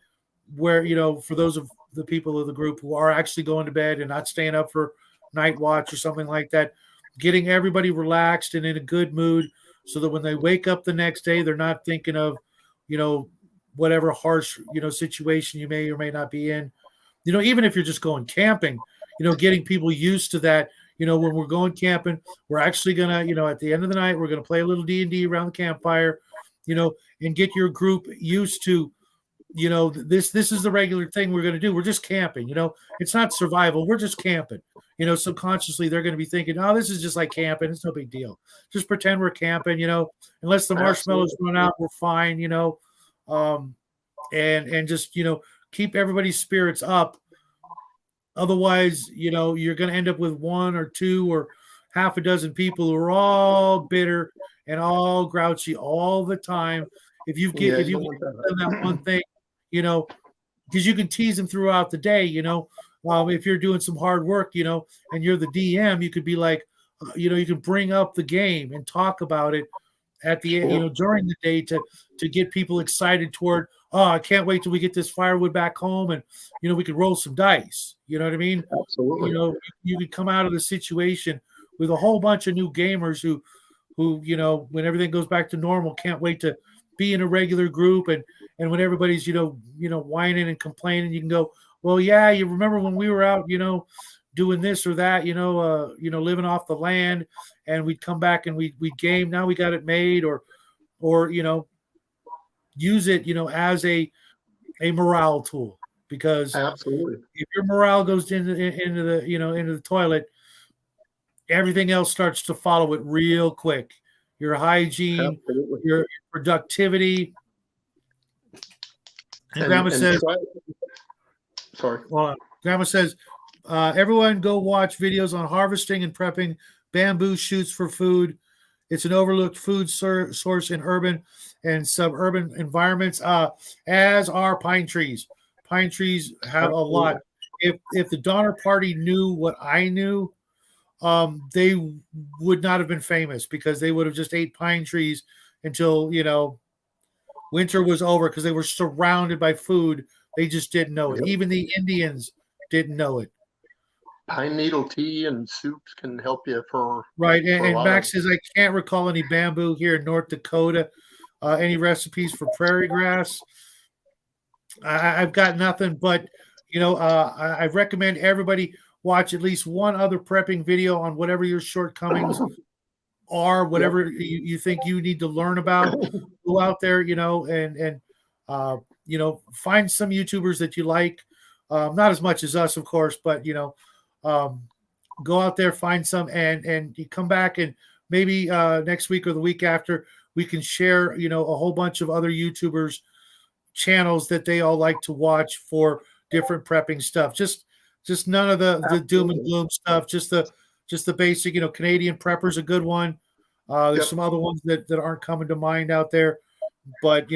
where, for those of the people of the group who are actually going to bed and not staying up for night watch or something like that, getting everybody relaxed and in a good mood so that when they wake up the next day, they're not thinking of, whatever harsh, situation you may or may not be in. Even if you're just going camping, getting people used to that. When we're going camping, we're actually gonna, at the end of the night, we're gonna play a little D&D around the campfire, and get your group used to, this is the regular thing we're gonna do. We're just camping, it's not survival. We're just camping. Subconsciously they're gonna be thinking, oh, this is just like camping. It's no big deal. Just pretend we're camping, unless the marshmallows run out, we're fine, and just, keep everybody's spirits up. Otherwise, you're going to end up with one or two or half a dozen people who are all bitter and all grouchy all the time. If you've done that one thing, because you can tease them throughout the day, if you're doing some hard work, and you're the DM, you could be like, you can bring up the game and talk about it at the end, during the day to get people excited toward, oh, I can't wait till we get this firewood back home and, we could roll some dice. You know what I mean? Absolutely. You could come out of the situation with a whole bunch of new gamers who, when everything goes back to normal, can't wait to be in a regular group. And when everybody's, whining and complaining, you can go, well, yeah, you remember when we were out, doing this or that, living off the land, and we'd come back and we'd game. Now we got it made, or use it, as a morale tool, because absolutely, if your morale goes into the toilet, everything else starts to follow it real quick. Your hygiene, your productivity. And Grandma says, sorry. Well, Grandma says, everyone go watch videos on harvesting and prepping bamboo shoots for food. It's an overlooked food source in urban and suburban environments, as are pine trees. Pine trees have a lot. If the Donner Party knew what I knew, they would not have been famous, because they would have just ate pine trees until, winter was over, because they were surrounded by food. They just didn't know it. Even the Indians didn't know it. Pine needle tea and soups can help you for right. And Max says, I can't recall any bamboo here in North Dakota. Any recipes for prairie grass? I've got nothing, but I recommend everybody watch at least one other prepping video on whatever your shortcomings are, whatever you think you need to learn about. Go out there, and find some YouTubers that you like. Not as much as us, of course, but go out there, find some, and you come back, and maybe next week or the week after, we can share, a whole bunch of other YouTubers' channels that they all like to watch for different prepping stuff. Just none of the doom and gloom stuff. Just the basic, Canadian Prepper's a good one. There's some other ones that aren't coming to mind out there, but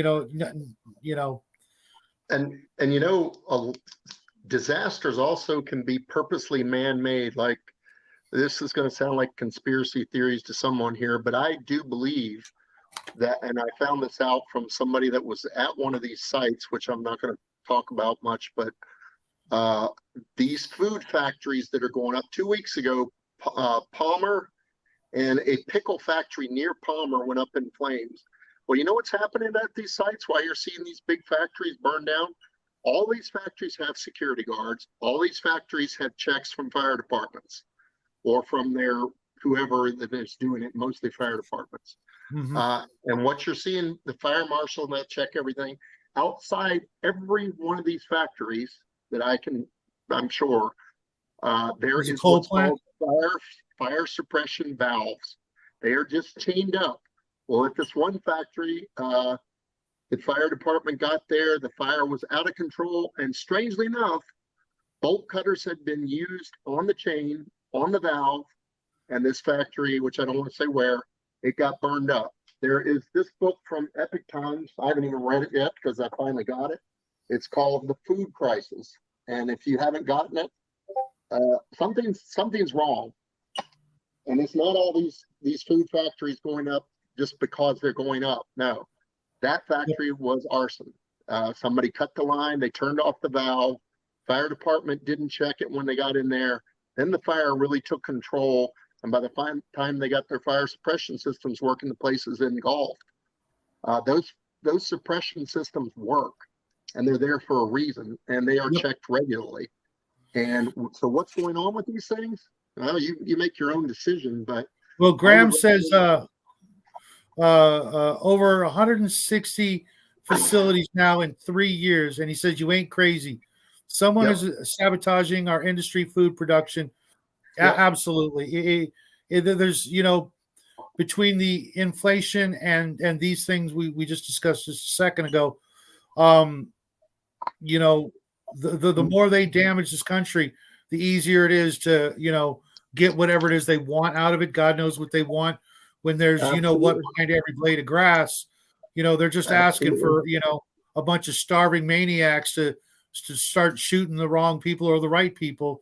disasters also can be purposely man-made. Like, this is going to sound like conspiracy theories to someone here, but I do believe that, and I found this out from somebody that was at one of these sites, which I'm not going to talk about much, but these food factories that are going up 2 weeks ago, Palmer and a pickle factory near Palmer went up in flames. Well, you know what's happening at these sites while you're seeing these big factories burn down? All these factories have security guards. All these factories have checks from fire departments or from their whoever that is doing it, mostly fire departments. Mm-hmm. And what you're seeing, the fire marshal and that check everything outside every one of these factories that I'm sure there is what's called fire suppression valves. They are just chained up Well, at this one factory, the fire department got there. The fire was out of control. And strangely enough, bolt cutters had been used on the chain, on the valve, and this factory, which I don't want to say where, it got burned up. There is this book from Epic Times. I haven't even read it yet because I finally got it. It's called The Food Crisis. And if you haven't gotten it, something's wrong. And it's not all these food factories going up just because they're going up. No, that factory was arson. Somebody cut the line. They turned off the valve. Fire department didn't check it when they got in there. Then the fire really took control. And by the time they got their fire suppression systems working, the place is engulfed. Those suppression systems work, and they're there for a reason, and they are checked regularly. And so what's going on with these things? Well, you make your own decision, but well, Graham says over 160 facilities now in 3 years, and he says you ain't crazy. Someone is sabotaging our industry food production. Absolutely. There's, between the inflation and these things we just discussed just a second ago, the more they damage this country, the easier it is to, get whatever it is they want out of it. God knows what they want when there's, what behind every blade of grass. They're just asking for, a bunch of starving maniacs to start shooting the wrong people or the right people.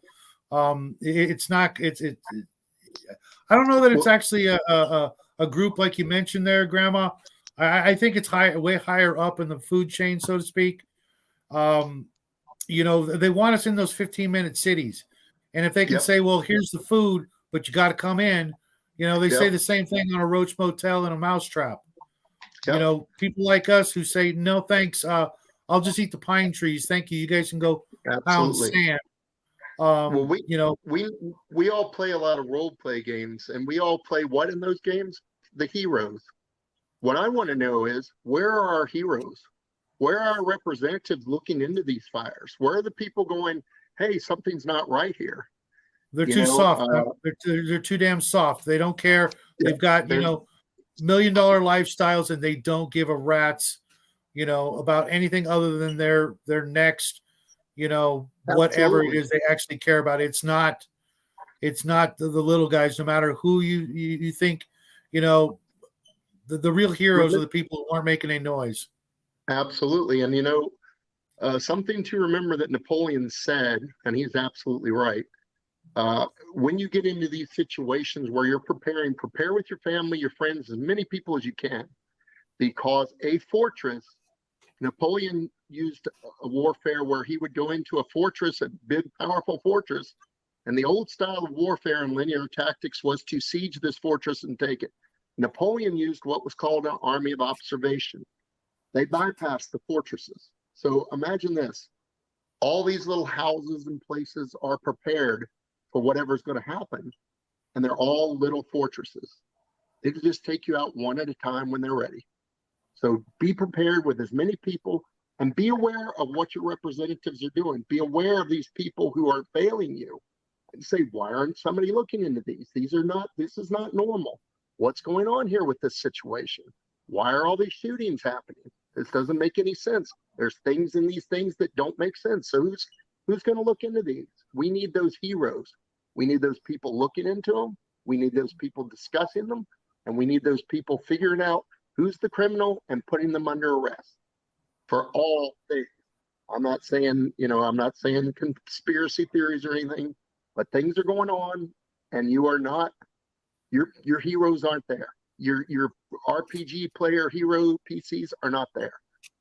It's not. I don't know that it's actually a group like you mentioned there, Grandma. I think it's way higher up in the food chain, so to speak. They want us in those 15-minute cities, and if they can say, "Well, here's the food, but you got to come in," they say the same thing on a Roach Motel and a Mousetrap. People like us who say, "No, thanks. I'll just eat the pine trees. Thank you. You guys can go pound sand." Well, we all play a lot of role play games, and we all play what in those games? The heroes. What I want to know is, where are our heroes? Where are our representatives looking into these fires? Where are the people going, hey, something's not right here? They're too soft. They're too damn soft. They don't care. They've got, $1 million lifestyles, and they don't give a rat's, about anything other than their next, whatever it is they actually care about. It's not the little guys, no matter who you think, the real heroes are the people who aren't making any noise. Absolutely. And, something to remember that Napoleon said, and he's absolutely right. When you get into these situations where you're prepare with your family, your friends, as many people as you can, because a fortress, Napoleon used a warfare where he would go into a fortress, a big, powerful fortress. And the old style of warfare and linear tactics was to siege this fortress and take it. Napoleon used what was called an army of observation. They bypassed the fortresses. So imagine this. All these little houses and places are prepared for whatever's going to happen. And they're all little fortresses. They can just take you out one at a time when they're ready. So be prepared with as many people, and be aware of what your representatives are doing. Be aware of these people who are failing you, and say, why aren't somebody looking into these? This is not normal. What's going on here with this situation? Why are all these shootings happening? This doesn't make any sense. There's things in these things that don't make sense. So who's going to look into these? We need those heroes. We need those people looking into them. We need those people discussing them. And we need those people figuring out who's the criminal and putting them under arrest for all things. I'm not saying conspiracy theories or anything, but things are going on, and you are not, your heroes aren't there. Your RPG player hero PCs are not there.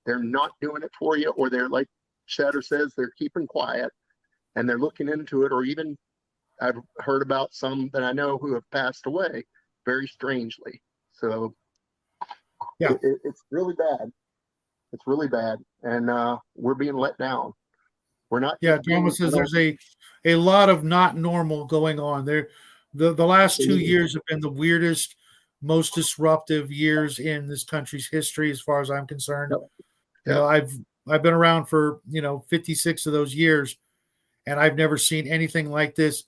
They're not doing it for you, or they're, like Shatter says, they're keeping quiet and they're looking into it. Or even I've heard about some that I know who have passed away very strangely. So it's really bad. It's really bad. And we're being let down. We're not. Yeah, Thomas says there's a lot of not normal going on there. The last 2 years have been the weirdest, most disruptive years in this country's history, as far as I'm concerned. I've been around for 56 of those years, and I've never seen anything like this.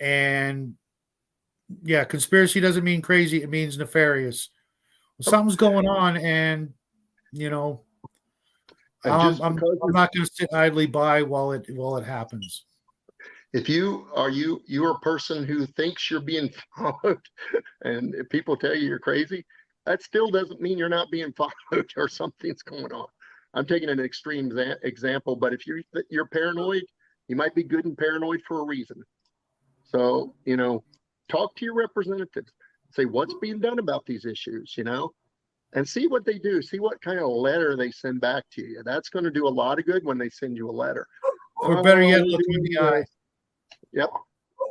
And Yeah, conspiracy doesn't mean crazy. It means nefarious. Something's going on, and you know, And just I'm because not going to sit idly by while it happens. if you're a person who thinks you're being followed, and if people tell you you're crazy, that still doesn't mean you're not being followed or something's going on. I'm taking an extreme example, but if you're paranoid, you might be good and paranoid for a reason. So, talk to your representatives, say what's being done about these issues, and see what they do. See what kind of letter they send back to you. That's going to do a lot of good when they send you a letter. Or better yet, we're look them in doing the eye. this. Yep.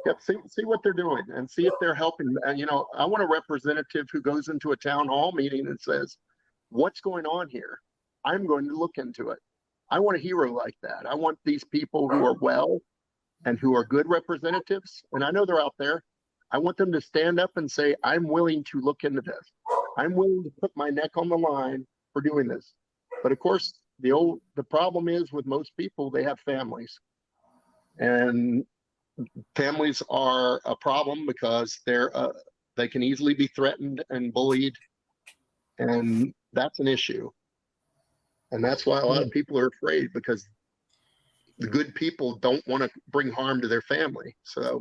Yep. See what they're doing and see if they're helping. And, I want a representative who goes into a town hall meeting and says, what's going on here? I'm going to look into it. I want a hero like that. I want these people who are well and who are good representatives. And I know they're out there. I want them to stand up and say, I'm willing to look into this. I'm willing to put my neck on the line for doing this. But of course, the problem is with most people, they have families. And families are a problem because they can easily be threatened and bullied, and that's an issue. And that's why a lot of people are afraid, because the good people don't want to bring harm to their family. So,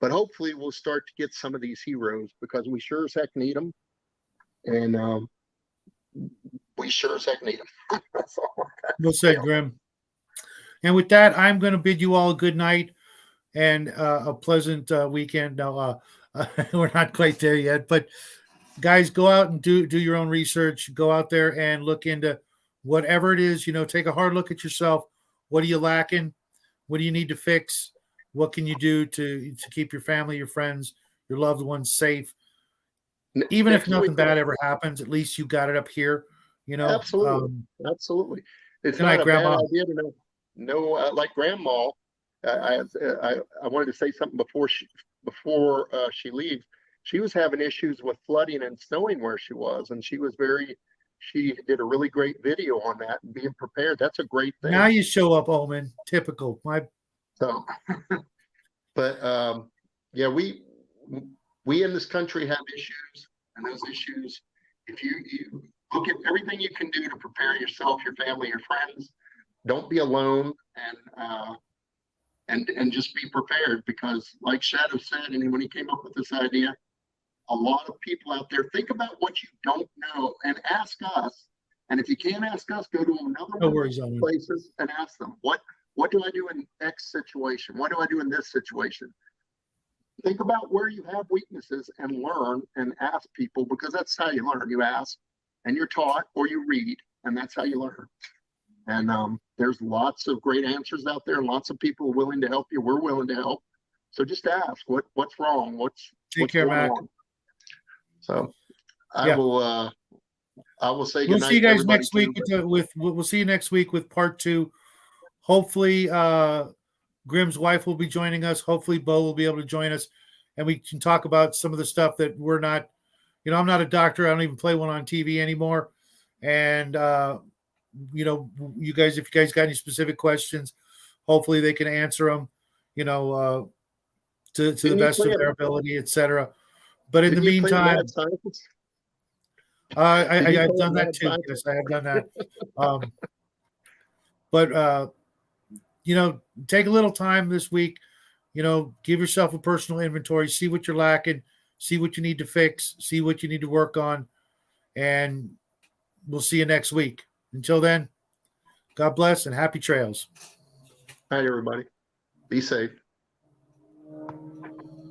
but hopefully we'll start to get some of these heroes, because we sure as heck need them, and we sure as heck need them. That's all I got. Well said, Grim. And with that, I'm going to bid you all a good night and a pleasant weekend. No, we're not quite there yet, but guys, go out and do your own research. Go out there and look into whatever it is. Take a hard look at yourself. What are you lacking? What do you need to fix? What can you do to keep your family, your friends, your loved ones safe? Even if nothing bad ever happens, at least you got it up here. Absolutely, absolutely. It's good not night, a Grandma. bad idea to know, like Grandma. I wanted to say something before she leaves. She was having issues with flooding and snowing where she was, and she did a really great video on that and being prepared. That's a great thing. Now you show up, Omen. Typical. So, but yeah, we in this country have issues, and those issues, if you look at everything you can do to prepare yourself, your family, your friends, don't be alone, and just be prepared, because like Shadow said, and when he came up with this idea, a lot of people out there, think about what you don't know and ask us. And if you can't ask us, go to another places and ask them, what do I do in X situation? What do I do in this situation? Think about where you have weaknesses and learn and ask people, because that's how you learn. You ask and you're taught, or you read, and that's how you learn. And there's lots of great answers out there, and lots of people willing to help you. We're willing to help. So just ask what's wrong, what's going on. So I will say we'll good night. See you guys next week we'll see you next week with part 2. Hopefully Grim's wife will be joining us. Hopefully Bo will be able to join us, and we can talk about some of the stuff that we're not, I'm not a doctor. I don't even play one on TV anymore. And you guys, if you guys got any specific questions, hopefully they can answer them, to the best of their ability, etc. But in the meantime, I've done that too. Yes, I have done that. But take a little time this week. Give yourself a personal inventory. See what you're lacking. See what you need to fix. See what you need to work on. And we'll see you next week. Until then, God bless and happy trails. All right, everybody. Be safe.